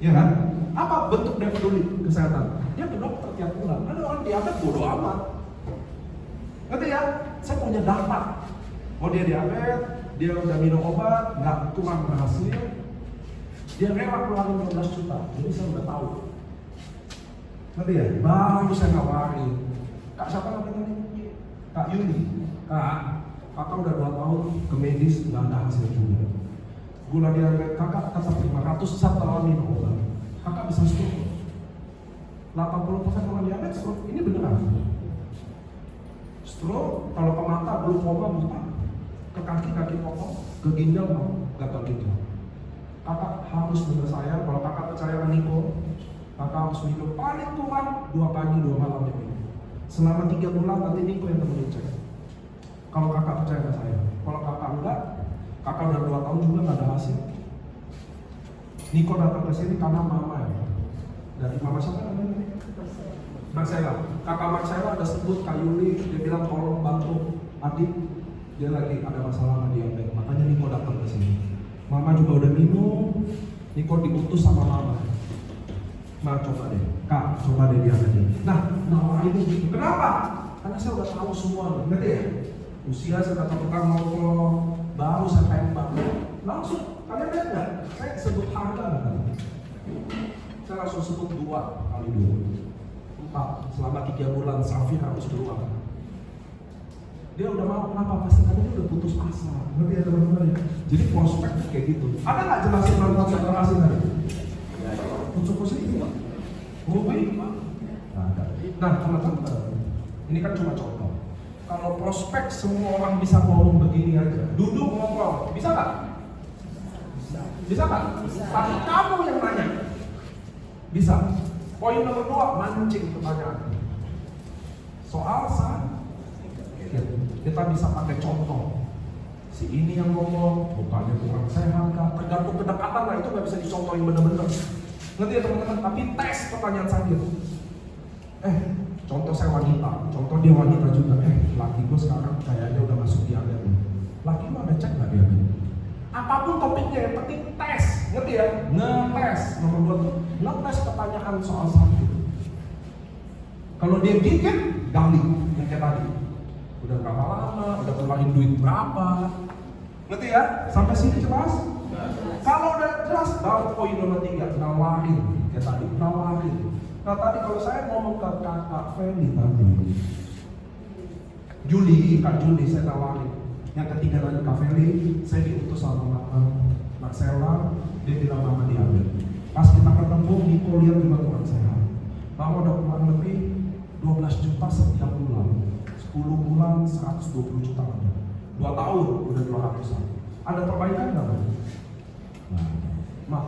Ya kan? Apa bentuk dia peduli kesehatan? Dia ke dokter tiap bulan. Ada orang diabetes bodoh amat. Ngerti ya? Saya punya data. Oh dia diabetes, dia udah minum obat, nggak kurang berhasil. Dia rela keluarin 12 juta. Jadi saya udah tahu. Ngerti ya? Baru saya nawarin. Kak siapa namanya nih? Kak Yuni. Kakak udah 2 tahun ke medis, nggak ada hasil juga. Gula diabetes kakak tetap 500 setelah minum obat. Kakak bisa stroke. 80% orang diabetes stroke. Ini beneran. Stroke kalau ke mata belum koma buta, ke kaki pokok, ke ginjal mau gatal ginjal. Kakak harus bener saya. Kalau kakak percaya sama Niko, kakak harus minum paling kurang 2 pagi 2 malam dia minum. Selama 3 bulan nanti Niko yang temenin cek. Kalau kakak percaya sama saya, kalau kakak enggak, kakak udah 2 tahun juga nggak ada hasil. Niko datang ke sini karena mama ya. Dari mama siapa namanya? Marcella. Kakak Marcella ada sebut Kak Yuli, dia bilang tolong bantu adik, dia lagi ada masalah sama diabetes. Makanya Niko datang ke sini. Mama juga udah minum, Niko diutus sama mama. Ma coba deh, Kak coba deh diabetes. Nah ini gitu. Kenapa? Karena saya udah tahu semua, ngerti ya? Usia saya kata tukang ngomong, baru saya tembak. Langsung, kalian lihat nggak? Saya sebut harga nggak? Saya langsung sebut 2 kali 2, 4. Selama 3 bulan Safir harus keluar. Dia udah mau, kenapa? Pasti karena dia udah putus asa. Ngerti ya teman-teman ya? Jadi prospek kayak gitu. Ada nggak jelasin tentang konsentrasi tadi? unsur itu nggak? Nah, teman-teman, ini kan cuma contoh. Kalau prospek semua orang bisa ngomong begini aja, duduk ngobrol, bisa nggak? Bisa nggak? Tapi kamu yang nanya, bisa. Poin nomor 2, mancing pertanyaan. Soal kita bisa pakai contoh. Si ini yang ngomong, bukannya kurang sehat kah? Tergantung kedekatan lah, itu nggak bisa dicontohin bener-bener. Ngerti ya teman-teman? Tapi tes pertanyaan sakit. Contoh saya wanita, contoh dia wanita juga. Laki gue sekarang kayaknya udah masuk diabetes. Laki lu ada cek nggak diabetes? Apapun topiknya, yang penting tes. Ngerti ya? Ngetes. Nomor 2 tuh ngetes pertanyaan soal sakit. Kalau dia gigit, gali yang kayak tadi. Udah berapa lama, udah keluarin duit berapa. Ngerti ya? Sampai sini jelas? Kalau udah jelas, baru poin nomor 3, nawarin. Kayak tadi, nawarin. Nah tadi kalau saya ngomong ke kakak Feli tadi, Kak Juli saya tawarin. Yang ketiga tadi Kak Feli, saya diutus sama Marcella, dia bilang mama diambil. Pas kita ketemu, Niko lihat juga kurang sehat. Mama udah kurang lebih 12 juta setiap bulan. 10 bulan 120 juta ada. 2 tahun udah 200-an. Ada perbaikan nggak? Nah,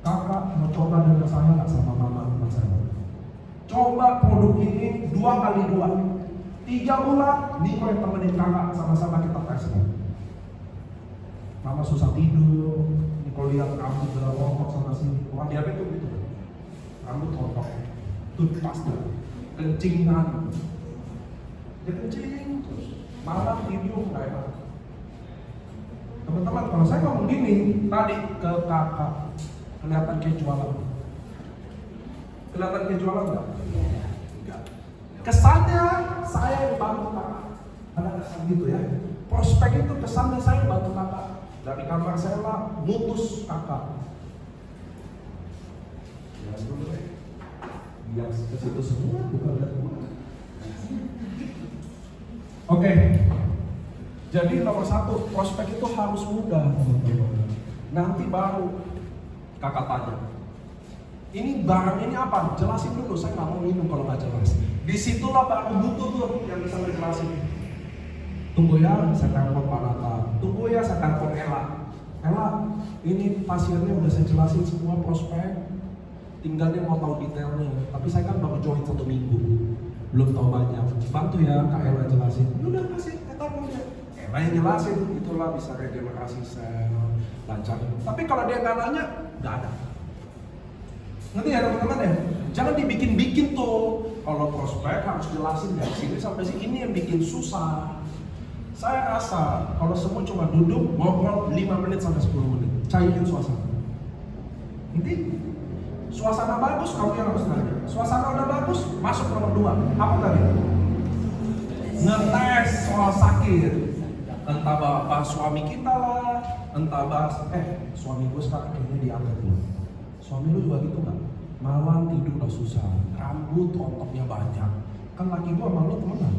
kakak mau coba dengan saya nggak sama mama Marcella? Coba produk ini 2 kali 2, 3 bulan, Niko yang temenin kakak sama-sama kita tes. Mama susah tidur, Niko lihat rambut udah rontok sama sini. Orang diabetes tuh gitu, rambut rontok, tuh pasti kencingan. Dia kencing terus, malam tidur nggak enak. Teman-teman, kalau saya ngomong gini tadi ke kakak, kelihatan kayak jualan. Kelihatan kayak jualan nggak? Enggak. Kesannya saya yang bantu kakak. Ada kesan gitu ya. Prospek itu kesannya saya bantu kakak. Dari kamar saya mutus kakak. Ya dulu deh. Biar ke situ semua bukan lihat gua. Oke. Jadi nomor 1, prospek itu harus mudah. Nanti baru kakak tanya, ini barang ini apa? Jelasin dulu, saya nggak mau minum kalau nggak jelas. Disitulah baru butuh tuh yang bisa ngejelasin. Tunggu ya, saya telepon Pak Nata. Tunggu ya, saya telepon Ella. Ella, ini pasiennya udah saya jelasin semua prospek. Tinggal dia mau tahu detailnya. Tapi saya kan baru join 1 minggu, belum tahu banyak. Bantu ya, Kak Ella jelasin. Udah kasih, telepon dia. Ella yang jelasin, itulah bisa regenerasi sel, lancar. Tapi kalau dia nggak nanya, nggak ada. Ngerti ya teman-teman ya? Jangan dibikin-bikin tuh. Kalau prospek harus jelasin dari sini sampai sini, ini yang bikin susah. Saya rasa kalau semua cuma duduk ngobrol 5 menit sampai 10 menit, cairin suasana. Nanti suasana bagus, kamu yang harus nanya. Suasana udah bagus, masuk nomor 2. Apa tadi? Ngetes soal sakit. Entah bapak suami kita lah, entah bahas, suami gue sekarang kayaknya diangkat dulu. Suami lu juga gitu nggak? Malam tidur udah susah, rambut rontoknya banyak. Kan laki gua sama lu temenan.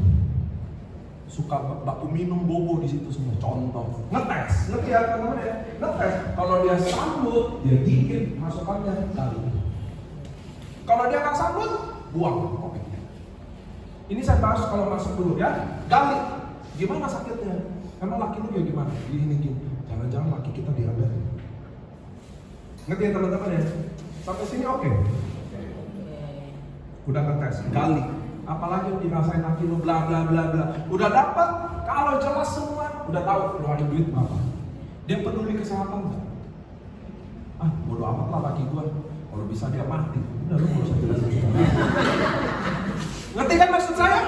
Suka baku minum bobo di situ semua. Contoh, ngetes, ngerti ya teman-teman ya? Ngetes. Kalau dia sambut, dia gigit masukannya kali. Kalau dia nggak sambut, buang kopiknya. Ini saya bahas kalau masuk dulu ya. Gali, gimana sakitnya? Emang laki lu ya gimana? Gini. Jangan-jangan laki kita diabetes. Ngerti ya teman-teman ya? Sampai sini oke? Udah ngetes, gali. Apalagi yang dirasain laki lu bla bla bla bla. Udah dapat, kalau jelas semua, udah tahu keluarin duit berapa. Dia peduli kesehatan nggak? Bodo amat lah laki gua. Kalau bisa dia mati. Udah lu nggak usah jelasin. Ngerti kan maksud saya?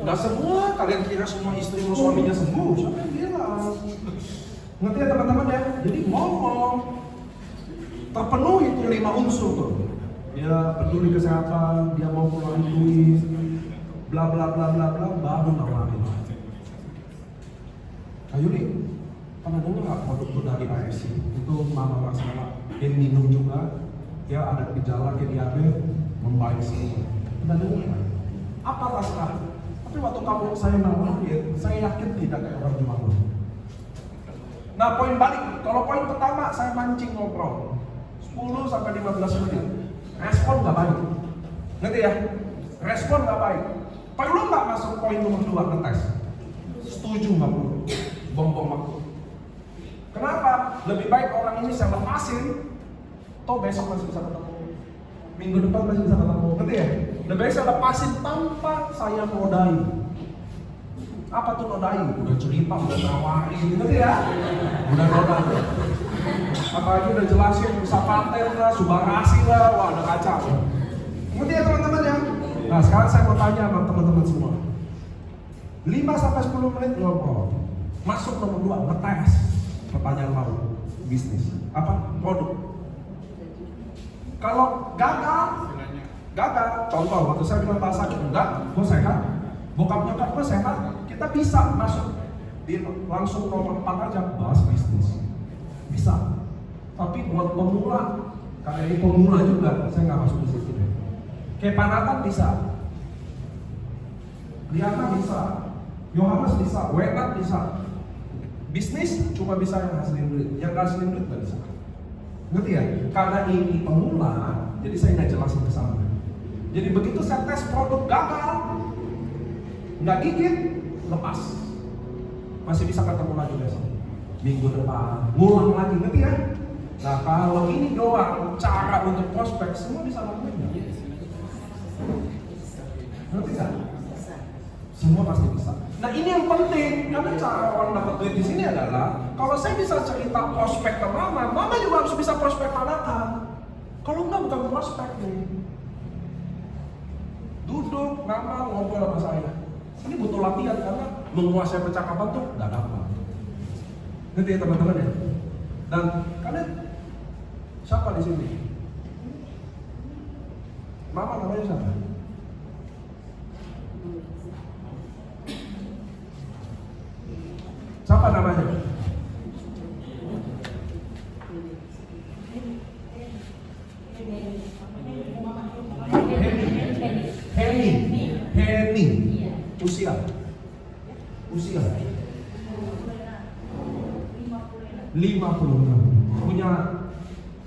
Nggak semua, kalian kira semua istri lu suaminya sembuh. Siapa yang bilang? Ngerti ya teman-teman ya? Jadi ngomong. Terpenuhi itu 5 unsur tuh. Dia peduli kesehatan, dia mau keluarin duit, bla bla bla bla bla, baru nawarin. Ayo nih, pernah dengar nggak produk tuh dari AFC? Itu mama Marcella, dia minum juga, dia ada gejala kayak diabetes, membaik semua. Pernah dengar nggak? Apa rasa? Tapi waktu kamu saya nawarin, saya yakin tidak kayak orang jual. Nah poin balik, kalau poin pertama saya mancing ngobrol. 10 sampai 15 menit. Respon nggak baik. Ngerti ya? Respon nggak baik. Perlu nggak masuk poin nomor 2 ngetes? Setuju nggak perlu? Bom-bom waktu. Kenapa? Lebih baik orang ini saya lepasin. Toh besok masih bisa ketemu. Minggu depan masih bisa ketemu. Ngerti ya? Lebih baik saya lepasin tanpa saya nodai. Apa tuh nodai? Udah cerita, udah nawarin, ngerti ya? Udah nodai. Apalagi udah jelasin bisa paten lah, subarasi lah, wah udah kacau. Ngerti ya teman-teman ya? Nah sekarang saya mau tanya sama teman-teman semua. 5-10 menit ngobrol. Masuk nomor 2, ngetes. Pertanyaan baru, bisnis. Apa? Produk. Kalau gagal, contoh waktu saya bilang bahasa enggak, gue sehat, bokap nyokap gue sehat, kita bisa masuk di langsung nomor 4 aja, bahas bisnis. Bisa. Tapi buat pemula, karena ini pemula juga, saya nggak masuk di situ. Kayak Panatan bisa, Liana bisa, Yohanes bisa, Wenat bisa. Bisnis cuma bisa yang hasilin duit, yang nggak hasilin duit nggak bisa. Ngerti ya? Karena ini pemula, jadi saya nggak jelasin ke sana. Jadi begitu saya tes produk gagal, nggak gigit, lepas. Masih bisa ketemu lagi besok, minggu depan, ngulang lagi, ngerti ya? Nah kalau ini doang cara untuk prospek, semua bisa lakukan nggak? Ngerti nggak? Semua pasti bisa. Nah ini yang penting, karena cara orang dapat duit di sini adalah kalau saya bisa cerita prospek ke mama, mama juga harus bisa prospek Panatan. Kalau enggak bukan prospek nih. Duduk, mama ngobrol sama saya. Ini butuh latihan karena menguasai percakapan tuh nggak gampang. Ngerti ya teman-teman ya? Dan kalian siapa di sini? Mama namanya siapa? Siapa namanya? Henny. Usia. 56. Punya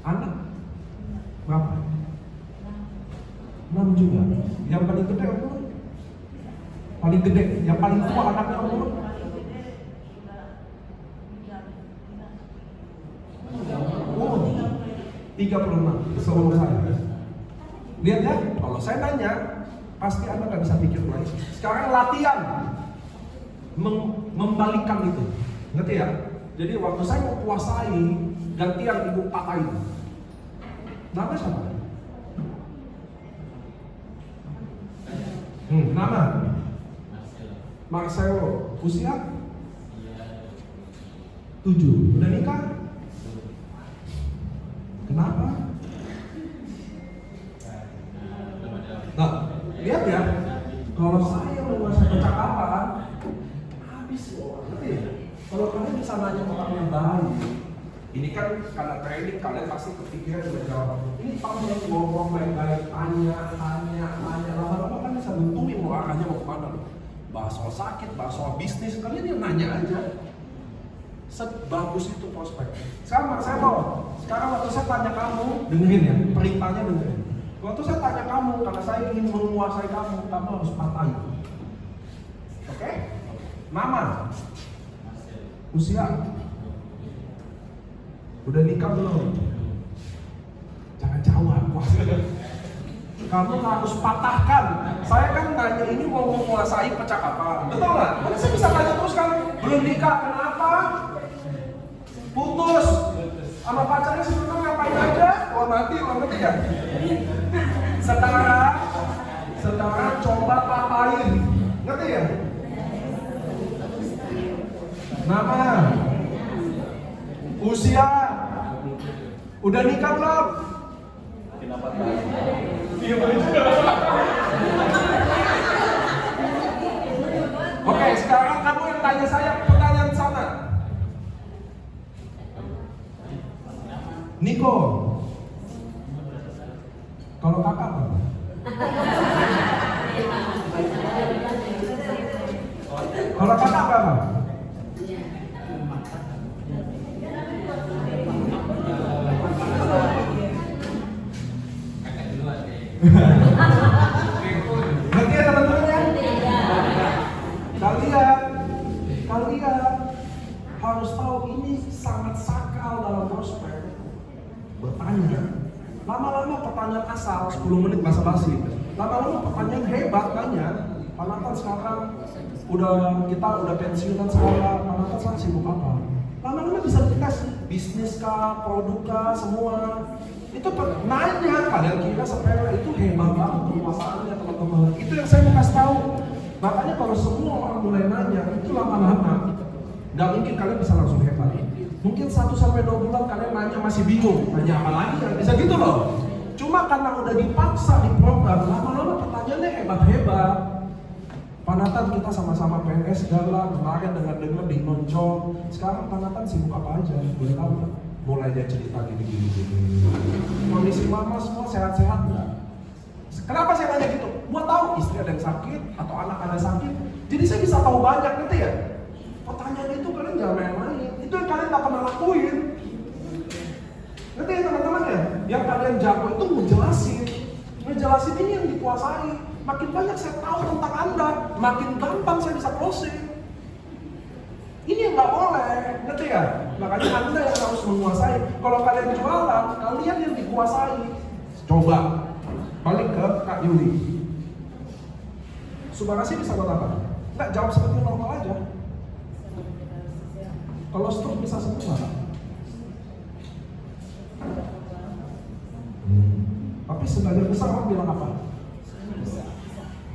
anak berapa? 6 juga. Yang paling gede umur? Paling gede, yang paling tua anaknya umur? Oh, 36, seumur saya. Lihat ya, kalau saya nanya, pasti Anda nggak bisa pikir lagi. Sekarang latihan membalikan itu, ngerti ya? Jadi waktu saya mau kuasai, gantian ibu patahin. Nama siapa? Nama? Marcelo. Usia? 7. Udah nikah? Kenapa? Nah, lihat ya, kalau saya menguasai percakapan, habis loh, ngerti ya? Kalau kalian bisa nanya orang yang baik, ini kan karena training kalian pasti kepikiran dan jawab. Ini panjang ngomong baik-baik, tanya, lama-lama kan bisa nentuin mau arahnya mau kemana loh. Bahas soal sakit, bahas soal bisnis, kalian yang nanya aja. Sebagus itu prospek. Sekarang waktu saya tanya kamu, dengerin ya, perintahnya dengerin. Waktu saya tanya kamu, karena saya ingin menguasai kamu harus patahin. Oke? Mama, usia, udah nikah belum? Jangan jawab. Kamu harus patahkan. Saya kan nanya ini mau menguasai percakapan, betul nggak? Karena saya bisa tanya terus kan, belum nikah, kenapa? Putus sama pacarnya sebelumnya ngapain aja? Oh nanti ya. Sekarang coba patahin, ngerti ya? Nama, usia, udah nikah belum? Oke, sekarang kamu yang tanya saya pertanyaan sana. Niko, kalau kakak apa? Kalau kakak apa? Ngerti ya teman-teman ya? Kalian harus tahu ini sangat sakral dalam prospek. Bertanya. Lama-lama pertanyaan asal 10 menit basa-basi. Lama-lama pertanyaan hebat tanya. Panatan sekarang kita udah pensiunan sekarang. Panatan sekarang sibuk apa? Lama-lama bisa dikasih bisnis kah, produk kah, semua. Itu nanya, kalian kira sepele, itu hebat banget kekuasaannya teman-teman. Itu yang saya mau kasih tahu. Makanya kalau semua orang mulai nanya, itu lama-lama nggak mungkin kalian bisa langsung hebat. Mungkin 1-2 bulan kalian nanya masih bingung, nanya apa lagi ya? Bisa gitu loh. Cuma karena udah dipaksa di program, lama-lama pertanyaannya hebat-hebat. Panatan kita sama-sama PNS galak, kemarin dengar-dengar di Noncol. Sekarang Panatan sibuk apa aja? Boleh tahu nggak? Mulai dia cerita gini. Kondisi mama semua sehat-sehat nggak? Kenapa saya nanya gitu? Buat tahu istri ada yang sakit atau anak ada sakit. Jadi saya bisa tahu banyak, ngerti ya? Pertanyaan itu kalian jangan main-main. Itu yang kalian nggak pernah lakuin. Ngerti ya teman-teman ya? Yang kalian jago itu ngejelasin ini yang dikuasai. Makin banyak saya tahu tentang Anda, makin gampang saya bisa closing. Ini yang nggak boleh, ngerti ya? Makanya Anda yang harus menguasai. Kalau kalian jualan, kalian yang dikuasai. Coba balik ke Kak Yuli. Subarasi bisa buat apa? Nggak, jawab seperti normal aja. Kalau stroke bisa sembuh nggak? Tapi sebagian besar orang bilang apa?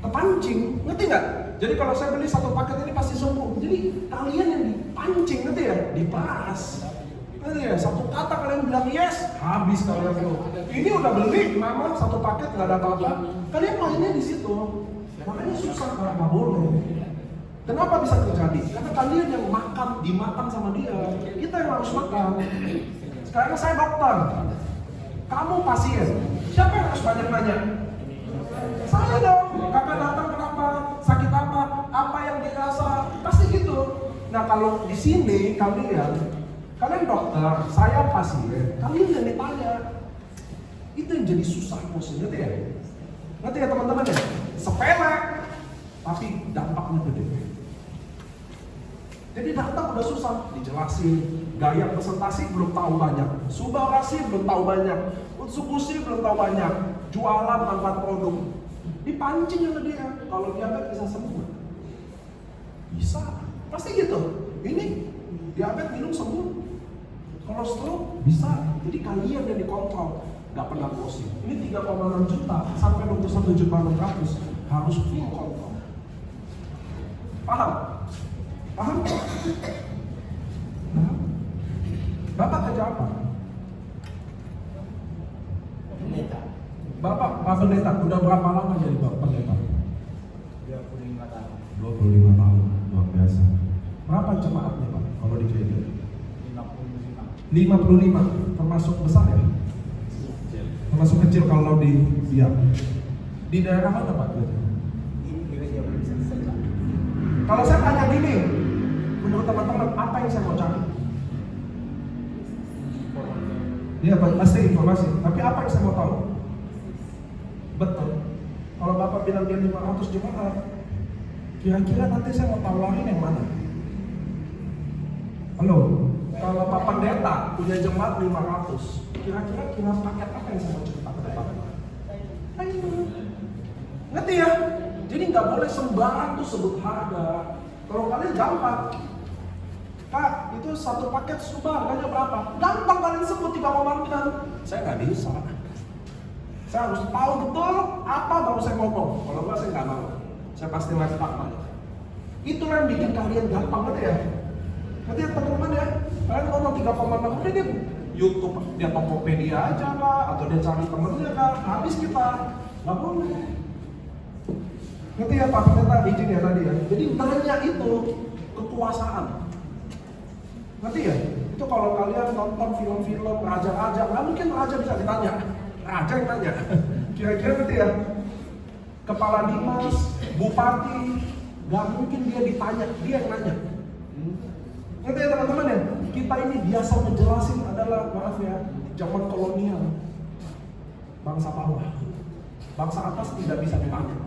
Kepancing, ngerti nggak? Jadi kalau saya beli 1 paket ini pasti sembuh. Jadi kalian yang dipancing, ngerti ya? Diperas. Ngerti ya? 1 kata kalian bilang yes, habis kalian itu. Ini udah beli, mama 1 paket nggak ada apa-apa. Kalian mainnya di situ. Makanya susah, nggak boleh. Kenapa bisa terjadi? Karena kalian yang dimakan sama dia. Kita yang harus makan. Sekarang saya dokter, kamu pasien. Siapa yang harus banyak nanya? Saya dong. Kakak datang kenapa? Sakit apa? Apa yang dirasa? Pasti gitu. Nah kalau di sini kalian dokter, saya pasien. Kalian yang ditanya. Itu yang jadi susah posisinya, ngerti ya? Ngerti ya teman-teman ya? Sepele, tapi dampaknya gede. Jadi datang udah susah, dijelasin. Gaya presentasi belum tahu banyak, subarasi belum tahu banyak, utsukusi belum tahu banyak, jualan manfaat produk. Dipancing sama dia, kalau diabetes bisa sembuh. Bisa, pasti gitu. Ini diabetes minum sembuh. Kalau stroke bisa, jadi kalian yang dikontrol. Gak pernah pusing. Ini 3,6 juta sampai 21.600.000 harus full kontrol. Paham? Paham? Nah, Bapak kerja apa?
Pendeta.
Bapak pendeta, udah berapa lama jadi Bapak pendeta?
25 tahun.
25 tahun, luar biasa. Berapa jemaatnya Pak, kalau di gereja? 55, termasuk besar ya? Termasuk kecil kalau di daerah mana Pak?
Ini gereja Kristen saja.
Kalau saya tanya gini, menurut teman-teman apa yang saya mau cari? Iya Pak, pasti informasi. Tapi apa yang saya mau tahu? Betul. Kalau Bapak bilang dia 500 jemaat, kira-kira nanti saya mau tawarin yang mana? Halo, kalau Pak Pendeta punya jemaat 500, kira-kira paket apa yang saya mau cerita ke Bapak? Ayo, ngerti ya? Jadi nggak boleh sembarang tuh sebut harga. Kalau kalian gampang, Kak, itu 1 paket subar, harganya berapa? Gampang kalian sebut 3,6. Saya nggak bisa. Saya harus tahu betul apa baru saya ngomong. Kalau enggak saya nggak mau. Saya pasti lagi fakta. Itu yang bikin kalian gampang, ngerti ya? Ngerti ya teman-teman ya? Kalian ngomong 3,6, udah dia YouTube, dia Tokopedia aja Kak, atau dia cari temennya Kak, habis kita. Nggak boleh. Ngerti ya Pak Pendeta, izin ya tadi ya. Jadi nanya itu kekuasaan. Ngerti ya? Itu kalau kalian nonton film-film raja-raja, nggak mungkin raja bisa ditanya. Raja yang nanya. Kira-kira ngerti ya? Kepala dinas, bupati, nggak mungkin dia ditanya, dia yang nanya. Ngerti ya teman-teman ya? Kita ini biasa ngejelasin adalah, maaf ya, zaman kolonial, bangsa bawah. Bangsa atas tidak bisa dipakai.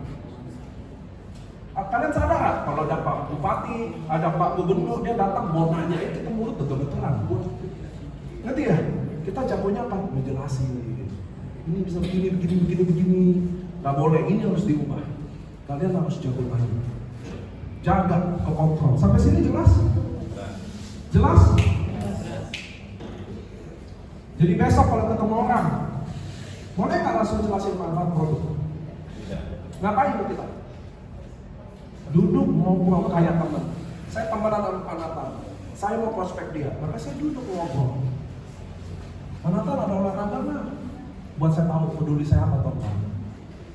Kalian sadar nggak? Kalau ada Pak Bupati, ada Pak Gubernur, dia datang mau nanya, kita mulut betul-betulan. Ngerti ya? Kita jagonya apa? Ngejelasin. Ini bisa begini. Nggak boleh, ini harus diubah. Kalian harus jago lagi. Jaga ke kontrol. Sampai sini jelas? Jelas? Jadi besok kalau ketemu orang, boleh nggak langsung jelasin manfaat produk? Ngapain kita? Duduk ngobrol kayak teman. Saya temenan sama Pak Nathan. Saya mau prospek dia, maka saya duduk ngobrol. Pak Nathan ada olahraga nggak? Buat saya tahu peduli saya apa atau enggak.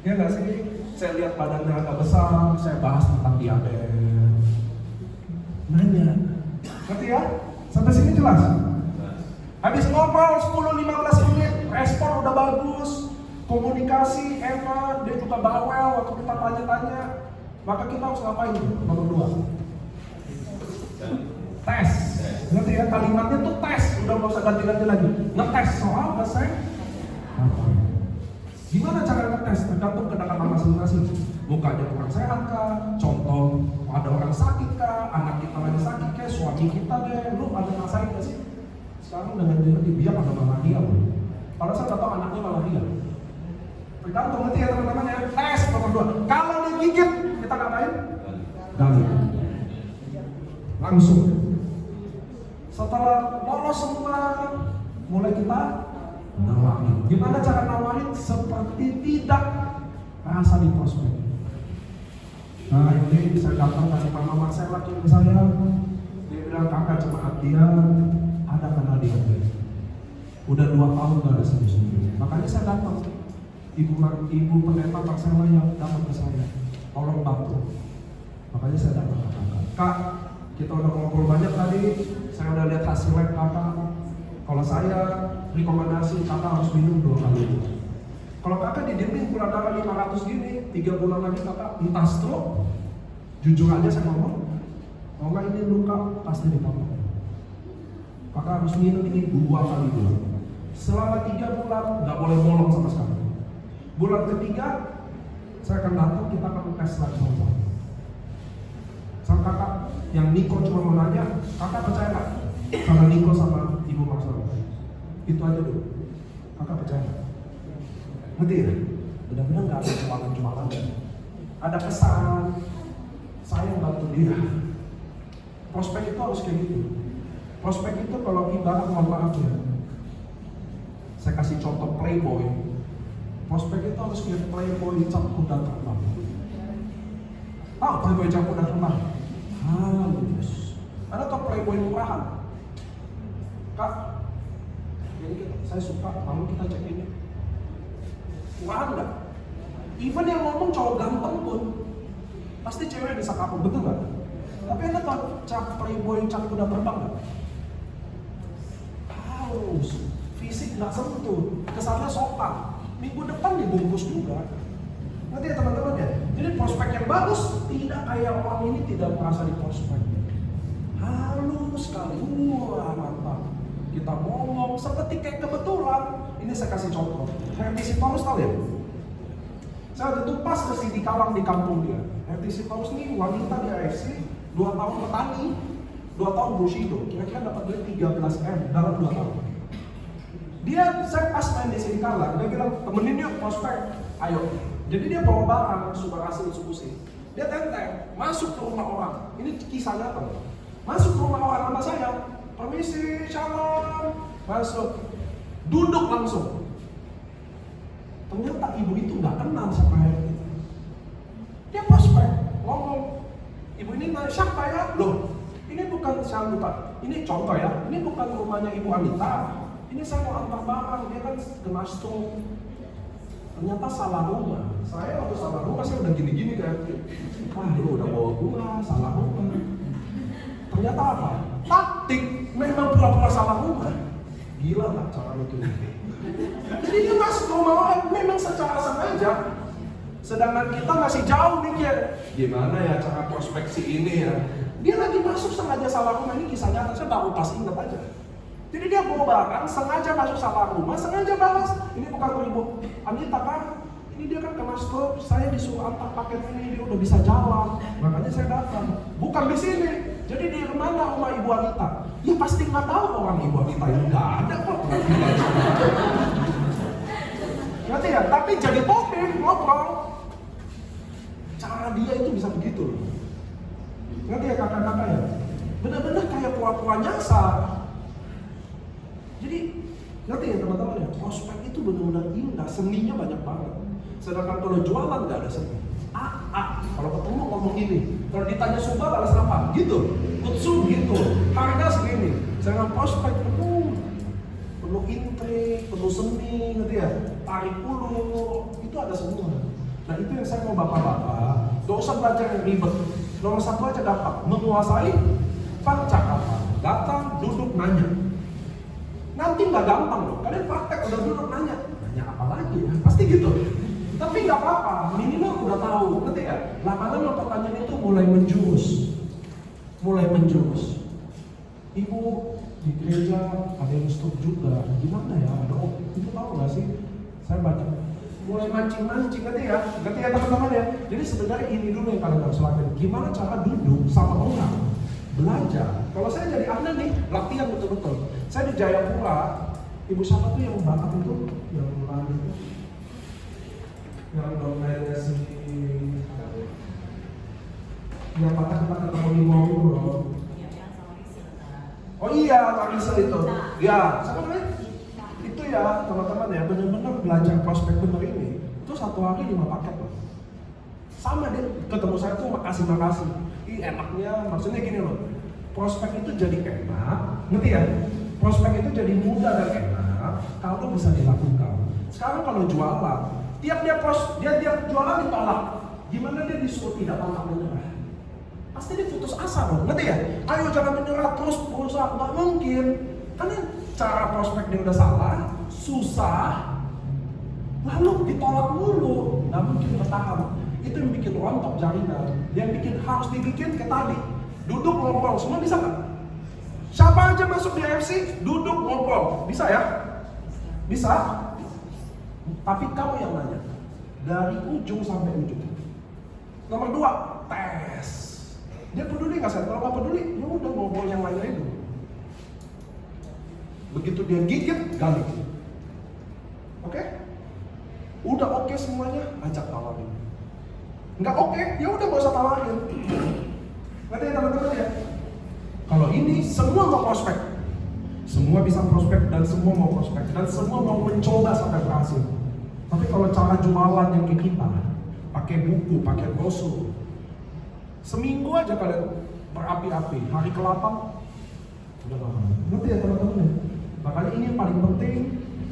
Ya nggak sih? Saya lihat badannya agak besar, saya bahas tentang diabetes. Nanya, ngerti ya? Sampai sini jelas? Habis ngobrol 10-15 menit, respon udah bagus, komunikasi enak, dia juga bawel waktu kita tanya-tanya. Maka kita harus ngapain? Nomor 2, tes. Ngerti ya? Kalimatnya tuh tes, udah nggak usah ganti-ganti lagi. Ngetes soal kesehatan. Gimana cara ngetes? Tergantung kedekatan masing-masing. Mukanya orang sehat kah? Contoh, ada orang sakit kah? Anak kita lagi sakit kah? Suami kita deh. Lu ada ngerasain gak sih? Sekarang dengan dia pada malaria loh. Kalau saya tahu anaknya malaria. Tergantung, ngerti ya teman-teman ya? Tes nomor 2. Kalau digigit, kita ngapain? Gali. Langsung. Setelah lolos semua, mulai kita nawarin. Gimana cara nawarin? Seperti tidak rasa di prospek. Nah ini saya datang dari Mama Marcella ke saya. Dia bilang kakak jemaat dia ada kena diabetes. Udah 2 tahun gak ada sembuh-sembuh. Makanya saya datang. Ibu pendeta Marcella yang datang ke saya. Tolong bantu. Makanya saya datang ke kakak. Kak, kita udah ngobrol banyak tadi. Saya udah lihat hasil lab kakak. Kalau saya rekomendasi kakak harus minum 2 kali. Kalau kakak didiemin gula darah 500 gini, 3 bulan lagi kakak entah stroke. Jujur aja saya ngomong, kalau nggak ini luka pasti dipotong. Kakak harus minum ini 2 kali bulan. Selama 3 bulan nggak boleh bolong sama sekali. Bulan ketiga saya akan datang, kita akan tes lagi sama. Sang kakak yang Niko cuma mau nanya, kakak percaya nggak? Sama Niko sama Ibu Marcella. Itu aja dulu. Kakak percaya nggak? Ngerti ya? Benar-benar nggak ada jualan-jualan. Ada pesan, saya bantu dia. Prospek itu harus kayak gitu. Prospek itu kalau ibarat, mohon maaf ya, saya kasih contoh Playboy. Prospek itu harus kayak Playboy cap kuda terbang. Tahu Playboy cap kuda terbang? Halus. Ada tau Playboy murahan? Kak, ini saya suka, mau kita cek ini. Murahan nggak? Even yang ngomong cowok ganteng pun pasti cewek bisa kapok, betul nggak? Tapi anda tau cap Playboy cap kuda terbang nggak? Halus, fisik nggak sentuh, kesannya sopan. Minggu depan dibungkus juga. Nanti ya teman-teman ya. Jadi prospek yang bagus tidak kayak orang ini tidak merasa di prospek. Halus sekali, wah mantap. Kita ngomong seperti kayak kebetulan. Ini saya kasih contoh. Hertisitorus tahu ya? Saya waktu itu pas ke Sidi Kalang di kampung dia. Hertisitorus ini wanita di AFC, 2 tahun petani, 2 tahun bushido. Kira-kira dapat duit 13M dalam 2 tahun. Dia, saya pas main di Sidi Kalang, dia bilang temenin yuk prospek, ayo. Jadi dia bawa barang, suka hasil subusi. Dia tenteng, masuk ke rumah orang. Ini kisah nyata. Masuk ke rumah orang sama saya, permisi, shalom, masuk, duduk langsung. Ternyata ibu itu nggak kenal sama saya. Dia prospek, ngomong, ibu ini nanya siapa ya? Loh, ini bukan saya lupa. Ini contoh ya, ini bukan rumahnya Ibu Anita. Ini saya mau antar barang, dia kan kena stroke. Ternyata salah rumah. Saya waktu salah rumah saya udah gini-gini kayak, wah lu udah bawa gua, salah rumah. Ternyata apa? Taktik, memang pura-pura salah rumah. Gila nggak cara lu tuh? Jadi dia masuk ke rumah orang memang secara sengaja. Sedangkan kita masih jauh mikir, gimana ya cara prospeksi ini ya? Dia lagi masuk sengaja salah rumah, ini kisah nyata, saya baru pas ingat aja. Jadi dia bawa barang, sengaja masuk salah rumah, sengaja bahas, ini bukan Ibu Anita kan? Ini dia kan kena stroke, saya disuruh antar paket ini, dia udah bisa jalan, makanya saya datang. Bukan di sini. Jadi di mana rumah Ibu Anita? Ya pasti nggak tahu orang Ibu Anita ini nggak ada kok. Ngerti ya? Tapi jadi topik ngobrol. Cara dia itu bisa begitu loh. Ngerti ya kakak-kakak ya? Benar-benar kayak pura-pura nyasar. Jadi ngerti ya teman-teman ya? Prospek itu benar-benar indah, seninya banyak banget. Sedangkan kalau jualan nggak ada seni. Kalau ketemu ngomong gini, kalau ditanya sumpah balas apa? Gitu, kutsu gitu, harga segini. Sedangkan prospek penuh intrik, penuh seni, ngerti ya? Tarik ulur, itu ada semua. Nah itu yang saya mau bapak-bapak, gak usah belajar yang ribet. Nomor satu aja dapat, menguasai percakapan. Datang, duduk, nanya. Nanti nggak gampang loh, kalian praktek udah duduk nanya apa lagi ya? Pasti gitu. Tapi nggak apa-apa, minimal udah tahu, ngerti ya? Lama-lama pertanyaan itu mulai menjurus. Ibu di gereja ada yang stroke juga, gimana ya? Itu tahu nggak sih? Saya baca, mulai mancing, ngerti ya teman-teman ya? Jadi sebenarnya ini dulu yang kalian harus lakukan. Gimana cara duduk sama orang, belajar. Kalau saya jadi Anda nih, latihan betul-betul. Saya di Jayapura, ibu siapa tuh yang Batak itu, yang lari itu? Yang domainnya si yang patah kita ketemu di mall itu loh. Oh iya, Marisa itu. Ya, siapa namanya? Itu ya teman-teman ya, benar-benar belajar prospek benar ini. Itu satu hari 5 paket loh. Sama dia ketemu saya tuh makasih. Enaknya, maksudnya gini loh. Prospek itu jadi enak, ngerti ya? Prospek itu jadi mudah dan enak kalau bisa dilakukan. Sekarang kalau jualan, tiap dia jualan ditolak. Gimana dia disuruh tidak pantang menyerah? Pasti dia putus asa dong, ngerti ya? Ayo jangan menyerah terus berusaha, nggak mungkin. Karena cara prospek dia udah salah, susah, lalu ditolak mulu, nggak mungkin bertahan. Itu yang bikin rontok jaringan. Yang bikin harus dibikin kayak tadi, duduk ngobrol, semua bisa nggak? Siapa aja masuk di AFC, duduk ngobrol, bisa ya? Bisa. Tapi kamu yang nanya, dari ujung sampai ujung. Nomor 2, tes. Dia peduli nggak saya? Kalau nggak peduli, ya udah ngobrol yang lainnya itu. Begitu dia gigit, gali. Oke? Udah oke semuanya, ajak tawarin. Nggak oke, ya udah nggak usah tawarin. Ngerti ya teman-teman ya? Kalau ini semua mau prospek, semua bisa prospek dan semua mau prospek dan semua mau mencoba sampai berhasil. Tapi kalau cara jualan yang kayak kita, pakai buku, pakai brosur, seminggu aja kalian berapi-api, hari ke-8 udah lama. Ngerti ya teman-teman ya? Makanya ini yang paling penting.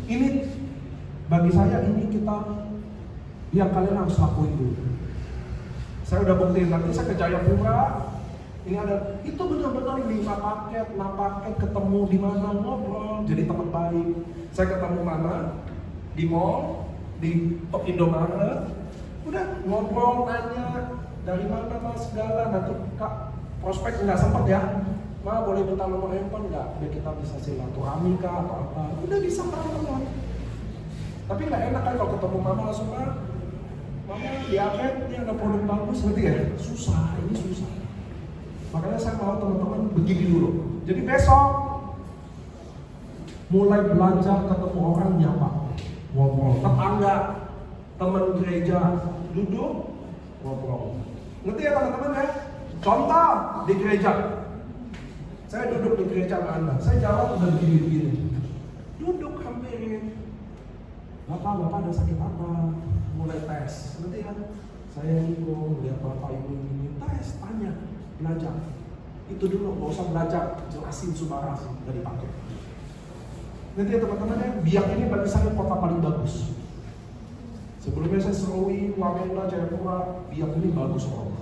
Ini bagi saya ini kita yang kalian harus lakuin dulu. Saya udah buktiin, nanti saya ke Jayapura. Ini ada, itu benar-benar 5 paket, 6 paket, ketemu di mana ngobrol, jadi teman baik. Saya ketemu mana? Di mall, di Indomaret. Udah ngobrol, nanya dari mana mas segala. Nanti kak prospek nggak sempet ya, ma boleh minta nomor handphone nggak? Biar kita bisa silaturahmi kah atau apa? Udah bisa teman-teman. Tapi nggak enak kan kalau ketemu mama langsung mama diapain? Ini ada produk bagus, ngerti ya? Susah, ini susah. Makanya saya mau teman-teman begini dulu. Jadi besok mulai belajar ketemu orang nyapa, ngobrol, tetangga, teman gereja, duduk, ngobrol. Ngerti ya teman-teman ya? Contoh di gereja. Saya duduk di gereja sama Anda. Saya jalan udah begini-begini. Duduk hampir. Bapak ada sakit apa? Mulai tes. Ngerti kan? Saya ngikut, lihat bapak ibu ini. Tes, tanya. Belajar, itu dulu, nggak usah belajar, jelasin subaras dari pakai. Nanti ya teman-teman ya, Biak ini bagi saya kota paling bagus. Sebelumnya saya Serawi, Wamena, Jayapura, Biak ini bagus orang.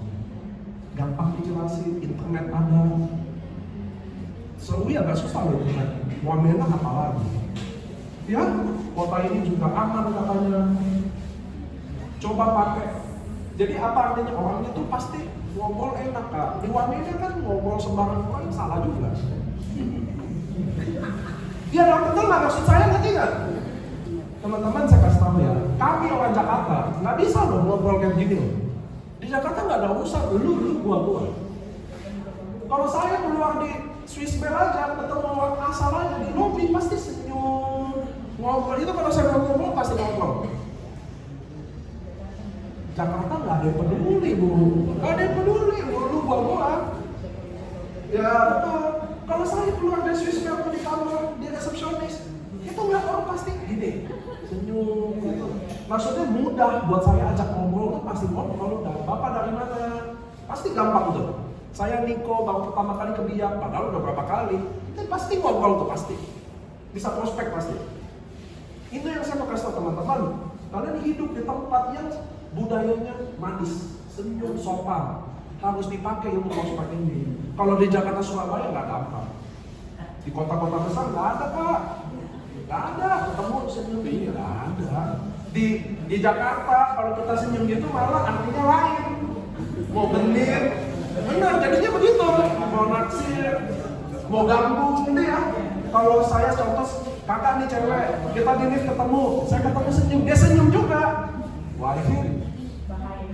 Gampang dijelasin, internet ada. Serawi agak susah loh internet, Wamena apalagi. Ya, kota ini juga aman katanya. Coba pakai. Jadi apa artinya? Orangnya tuh pasti ngobrol enak kak. Di Wamena kan ngobrol sembarang orang salah juga. Ya dong, betul nggak maksud saya ngerti nggak? Teman-teman saya kasih tahu ya, kami orang Jakarta, nggak bisa loh ngobrol kayak gini loh. Di Jakarta nggak ada urusan, lu, gua. Kalau saya keluar di Swiss Bell aja, ketemu orang asal aja di lobi pasti senyum, ngobrol. Itu kalau saya ngobrol pasti ngobrol. Jakarta nggak ada yang peduli, Bu. Nggak ada yang peduli, lu gua. Ya betul. Kalau saya keluar dari Swiss Bell di kamar, di resepsionis, itu ngeliat orang pasti gini, senyum gitu. Maksudnya mudah buat saya ajak ngobrol tuh pasti ngobrol. Bapak dari mana? Pasti gampang tuh. Saya Niko baru pertama kali ke Biak, padahal udah berapa kali. Itu pasti ngobrol tuh pasti. Bisa prospek pasti. Itu yang saya mau kasih tau teman-teman. Kalian hidup di tempat yang budayanya manis, senyum, sopan. Harus dipakai ilmu prospek ini. Kalau di Jakarta Surabaya nggak gampang. Di kota-kota besar nggak ada, Pak. Nggak ada, ketemu senyum ini nggak ada. Di Jakarta kalau kita senyum gitu malah artinya lain. Mau genit, benar jadinya begitu. Mau naksir, mau ganggu ini ya. Kalau saya contoh kakak nih cewek, kita di lift ketemu, saya ketemu senyum, dia senyum juga. Wah ini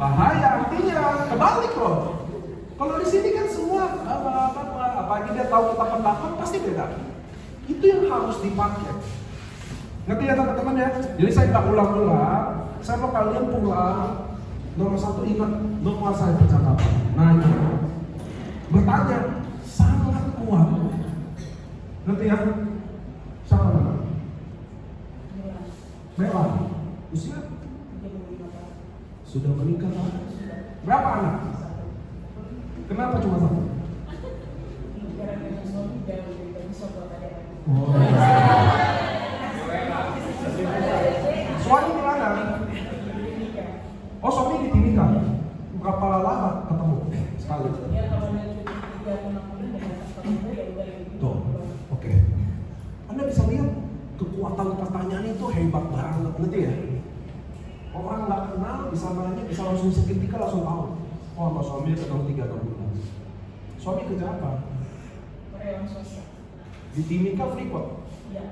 bahaya artinya kebalik loh. Kalau di sini kan semua apalagi dia tahu kita pendapat pasti beda. Itu yang harus dipakai. Ngerti ya teman-teman ya? Jadi saya tak ulang-ulang, saya mau kalian pulang. Nomor satu ingat, menguasai percakapan. Nanya, bertanya, sangat kuat. Ngerti ya? Siapa nama? Mela. Usia? Sudah menikah? Berapa anak? Kenapa cuma satu? Oh. Suami di mana? Oh, suami di Timika. Berapa lama ketemu? Sekali. Tuh, oke. Anda bisa lihat kekuatan pertanyaan itu hebat banget, ngerti ya? Orang nggak kenal bisa nanya, bisa langsung seketika langsung tahu. Oh, sama suami ketemu 3 tahun. Suami kerja apa?
Karyawan swasta.
Di Timika Freeport.
Iya.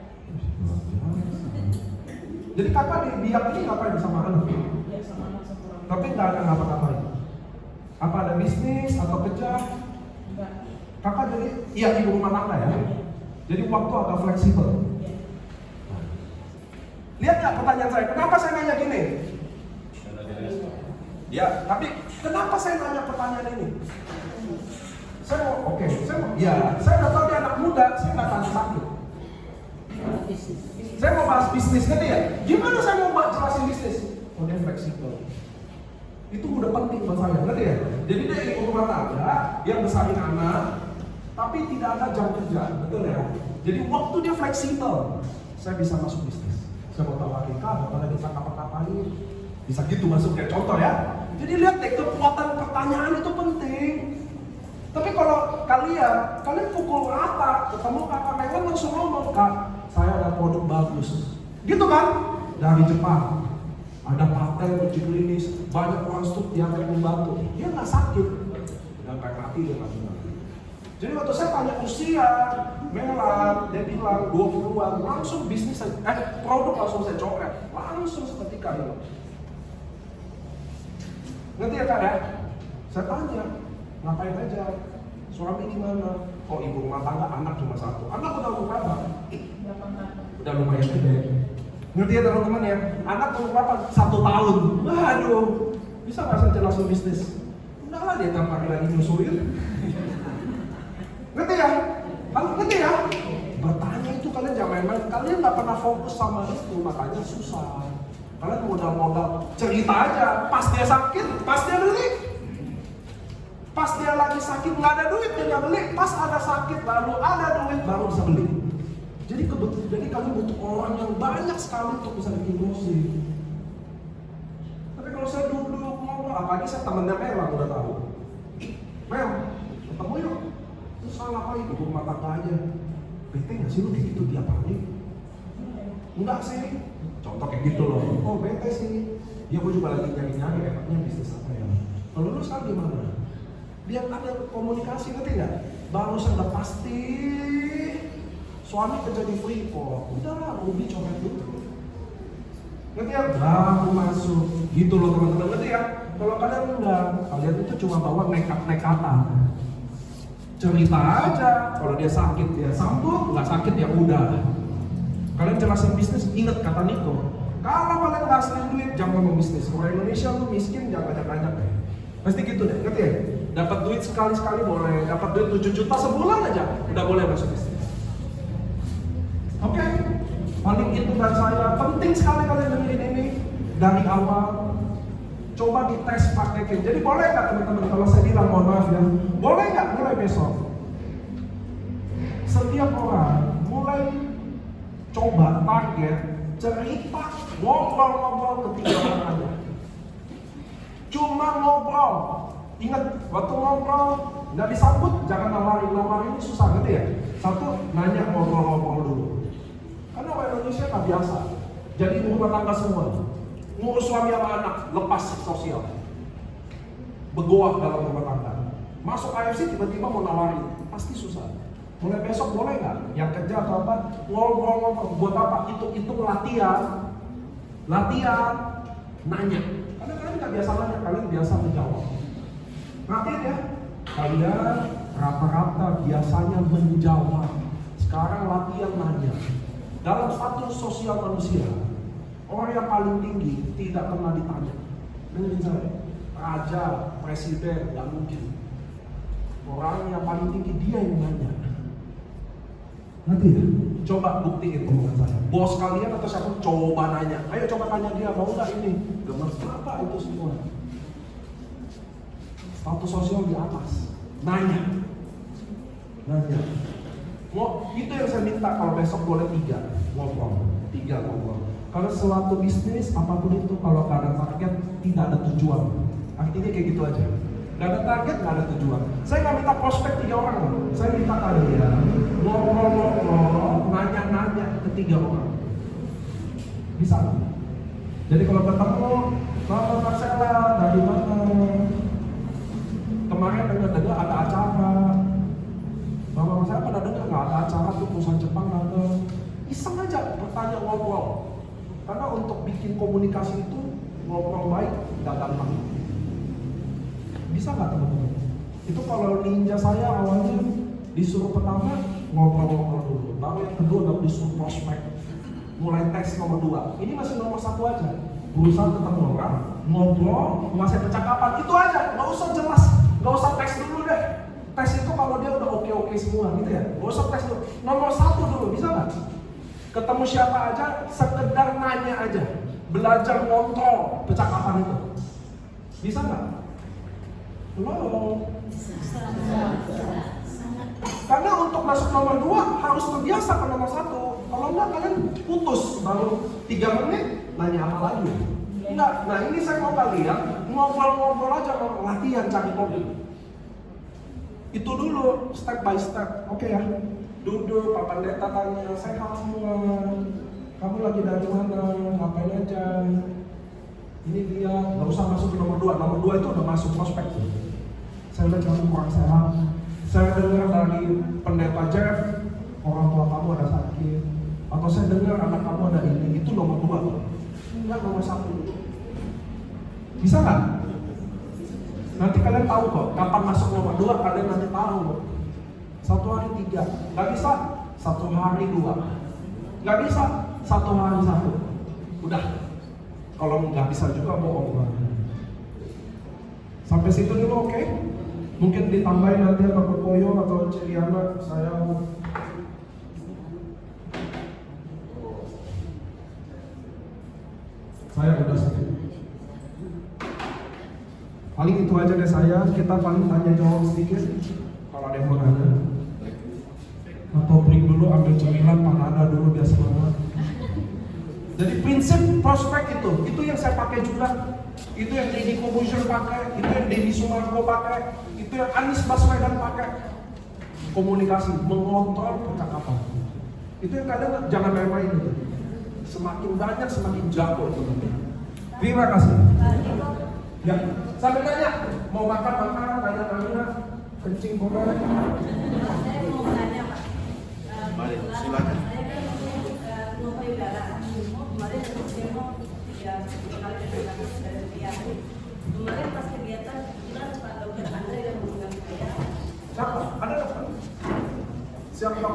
Jadi kakak di Biak ini ngapain sama anak?
Iya, sama anak sama orang.
Tapi nggak ada ngapa-ngapain. Apa ada bisnis atau kerja?
Enggak.
Kakak jadi iya ibu rumah tangga ya. Jadi waktu agak fleksibel.
Iya.
Lihat nggak pertanyaan saya? Kenapa saya nanya gini? Ya, tapi kenapa saya nanya pertanyaan ini? Saya mau, saya udah tahu dia anak muda, saya nggak tanya sakit. Saya mau bahas bisnis kan ya? Gimana saya mau jelasin bisnis? Oh dia fleksibel. Itu udah penting buat saya, ngerti ya? Jadi dia ibu rumah tangga yang besarin anak, tapi tidak ada jam kerja, betul ya? Jadi waktu dia fleksibel, saya bisa masuk bisnis. Saya mau tahu Akika, kalau lagi apa-apain, bisa gitu masuk kayak contoh ya. Jadi lihat deh, kekuatan pertanyaan itu penting. Tapi kalau kalian pukul rata, ketemu kakak kalian langsung ngomong, Kak, saya ada produk bagus. Gitu kan? Dari Jepang. Ada paten uji klinis, banyak orang stuk yang membantu. Dia nggak sakit. Udah kayak mati dia nggak mati. Jadi waktu saya tanya usia, Mela, dia bilang 20-an, langsung bisnis saya, produk langsung saya coret. Langsung seketika ya. Ngerti ya Kak ya? Saya tanya, ngapain aja? Suami di mana? Oh ibu rumah tangga, anak cuma 1. Anak udah berapa?
8 tahun.
Udah lumayan gede. Ngerti ya teman-teman ya? Anak umur berapa? 1 tahun. Waduh, bisa nggak saya jelasin bisnis? Udah lah dia tampaknya lagi nyusuin. Ngerti ya? Ngerti ya? Bertanya itu kalian jangan main-main. Kalian nggak pernah fokus sama itu, makanya susah. Kalian modal-modal cerita aja. Pas dia sakit, pas dia beli. Pas dia lagi sakit nggak ada duit dia nggak beli. Pas ada sakit lalu ada duit baru bisa beli. Jadi kalian butuh orang yang banyak sekali untuk bisa bikin gosip. Tapi kalau saya duduk ngobrol, apalagi saya temennya Mel udah tahu. Mel, ketemu yuk. Terus salah apa itu rumah tangga aja. Bete nggak sih lu kayak gitu tiap hari? Enggak sih. Contoh kayak gitu loh. Oh bete sih. Ya gue juga lagi nyari-nyari enaknya bisnis apa ya. Kalau lu sekarang gimana? Biar ada komunikasi, ngerti nggak? Barusan udah pasti suami kerja di Freeport. Udahlah, Ruby coret dulu. Ngerti ya? Baru masuk. Gitu loh teman-teman, ngerti ya? Kalau kalian enggak, kalian itu cuma bawa nekat-nekatan. Cerita aja, kalau dia sakit dia sambut, nggak sakit ya udah. Kalian jelasin bisnis, ingat kata Niko. Kalau kalian nggak hasilin duit, jangan ngomong bisnis. Orang Indonesia lu miskin, jangan banyak-banyak deh. Pasti gitu deh, ngerti ya? Dapat duit sekali-sekali boleh, dapat duit 7 juta sebulan aja, udah boleh masuk bisnis. Oke? Paling itu dari saya, penting sekali kalian dengerin ini dari awal. Coba dites praktekin. Jadi boleh nggak teman-teman kalau saya bilang mohon maaf ya, boleh nggak mulai besok? Setiap orang mulai coba target cerita ngobrol-ngobrol ketiga orang aja. Cuma ngobrol. Ingat, waktu ngobrol nggak disambut, jangan nawarin ini susah gitu ya. Satu, nanya ngobrol-ngobrol dulu. Karena orang Indonesia nggak biasa. Jadi rumah tangga semua. Ngurus suami sama anak, lepas sosial. Begoak dalam rumah tangga. Masuk AFC tiba-tiba mau nawarin, pasti susah. Mulai besok boleh nggak? Yang kerja atau apa? Ngobrol-ngobrol, buat apa? Itu latihan. Latihan, nanya. Karena kalian nggak biasa nanya, kalian biasa menjawab. Latihan ya. Kalian rata-rata biasanya menjawab. Sekarang latihan nanya. Dalam status sosial manusia, orang yang paling tinggi tidak pernah ditanya. Dengerin saya, raja, presiden, nggak mungkin. Orang yang paling tinggi dia yang nanya. Nanti ya, coba buktiin omongan saya. Bos kalian atau siapa coba nanya. Ayo coba tanya dia, mau nggak ini? Gemes apa itu semua? Status sosial di atas. Nanya. Itu yang saya minta kalau besok boleh 3 ngobrol. Kalau suatu bisnis apapun itu kalau nggak ada target tidak ada tujuan. Artinya kayak gitu aja. Nggak ada target nggak ada tujuan. Saya nggak minta prospek 3 orang loh. Saya minta kalian ngobrol, nanya ke 3 orang. Bisa. Jadi kalau ketemu, Mama Marcella dari mana? Kemarin dengar ada acara. Mama Marcella pada dengar nggak ada acara tuh perusahaan Jepang ada. Iseng aja bertanya ngobrol. Karena untuk bikin komunikasi itu ngobrol baik nggak gampang. Bisa nggak teman-teman? Itu kalau ninja saya awalnya disuruh pertama ngobrol-ngobrol dulu, baru yang kedua udah disuruh prospek, mulai tes nomor 2. Ini masih nomor 1 aja. Berusaha ketemu orang, ngobrol, menguasai percakapan itu aja, nggak usah jelas, nggak usah tes dulu deh. Tes itu kalau dia udah oke semua gitu ya, nggak usah tes dulu. Nomor 1 dulu, bisa nggak? Ketemu siapa aja, sekedar nanya aja, belajar ngontrol percakapan itu. Bisa nggak? Belum. Karena untuk masuk nomor 2 harus terbiasa ke nomor 1. Kalau enggak kalian putus baru 3 menit nanya apa lagi? Enggak. Nah ini saya mau kalian ngobrol-ngobrol aja, latihan cari topik. Itu dulu step by step. Oke ya. Duduk, Pak Pendeta tanya, sehat semua. Kamu lagi dari mana? Ngapain aja? Ini dia, nggak usah masuk ke nomor 2. Nomor 2 itu udah masuk prospek tuh. Saya lihat kamu kurang sehat. Saya dengar dari Pendeta Jeff, orang tua kamu ada sakit. Atau saya dengar anak kamu ada ini. Itu nomor 2 tuh. Enggak, nomor 1 dulu. Bisa nggak? Nanti kalian tahu kok, kapan masuk nomor 2 kalian nanti tahu. 1 hari 3, nggak bisa 1 hari 2, nggak bisa 1 hari 1. Udah, kalau nggak bisa juga bohong. Sampai situ dulu oke? Mungkin ditambahin nanti atau Kokoyo atau Ciliana, saya udah sedih. Paling itu aja deh saya, kita paling tanya jawab sedikit kalau ada yang mau nanya. Atau break dulu, ambil cemilan, Pak Nada dulu biar semangat. Jadi prinsip prospek itu yang saya pakai juga. Itu yang Deddy Corbuzier pakai, itu yang Deddy Sumargo pakai, itu yang Anies Baswedan pakai. Komunikasi, mengontrol percakapan. Itu yang kadang jangan main-main gitu. Semakin banyak semakin jago itu. Terima kasih. Ya, sampai tanya, mau makan, tanya, kencing boleh.
Saya mau tanya Pak.
Mari, silakan.
Saya kan untuk payudara. Kemarin saya mau ya sekali kegiatan dari dia. Kemarin pas kegiatan kebetulan Pak Dokter Andre yang mengundang saya.
Siapa? Ada apa? Siapa?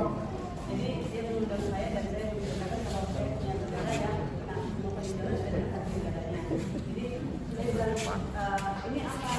Jadi dia mengundang saya dan saya menceritakan kalau saya punya saudara yang kena pneumonia dan ada sakit negaranya. Jadi saya bilang ini apa?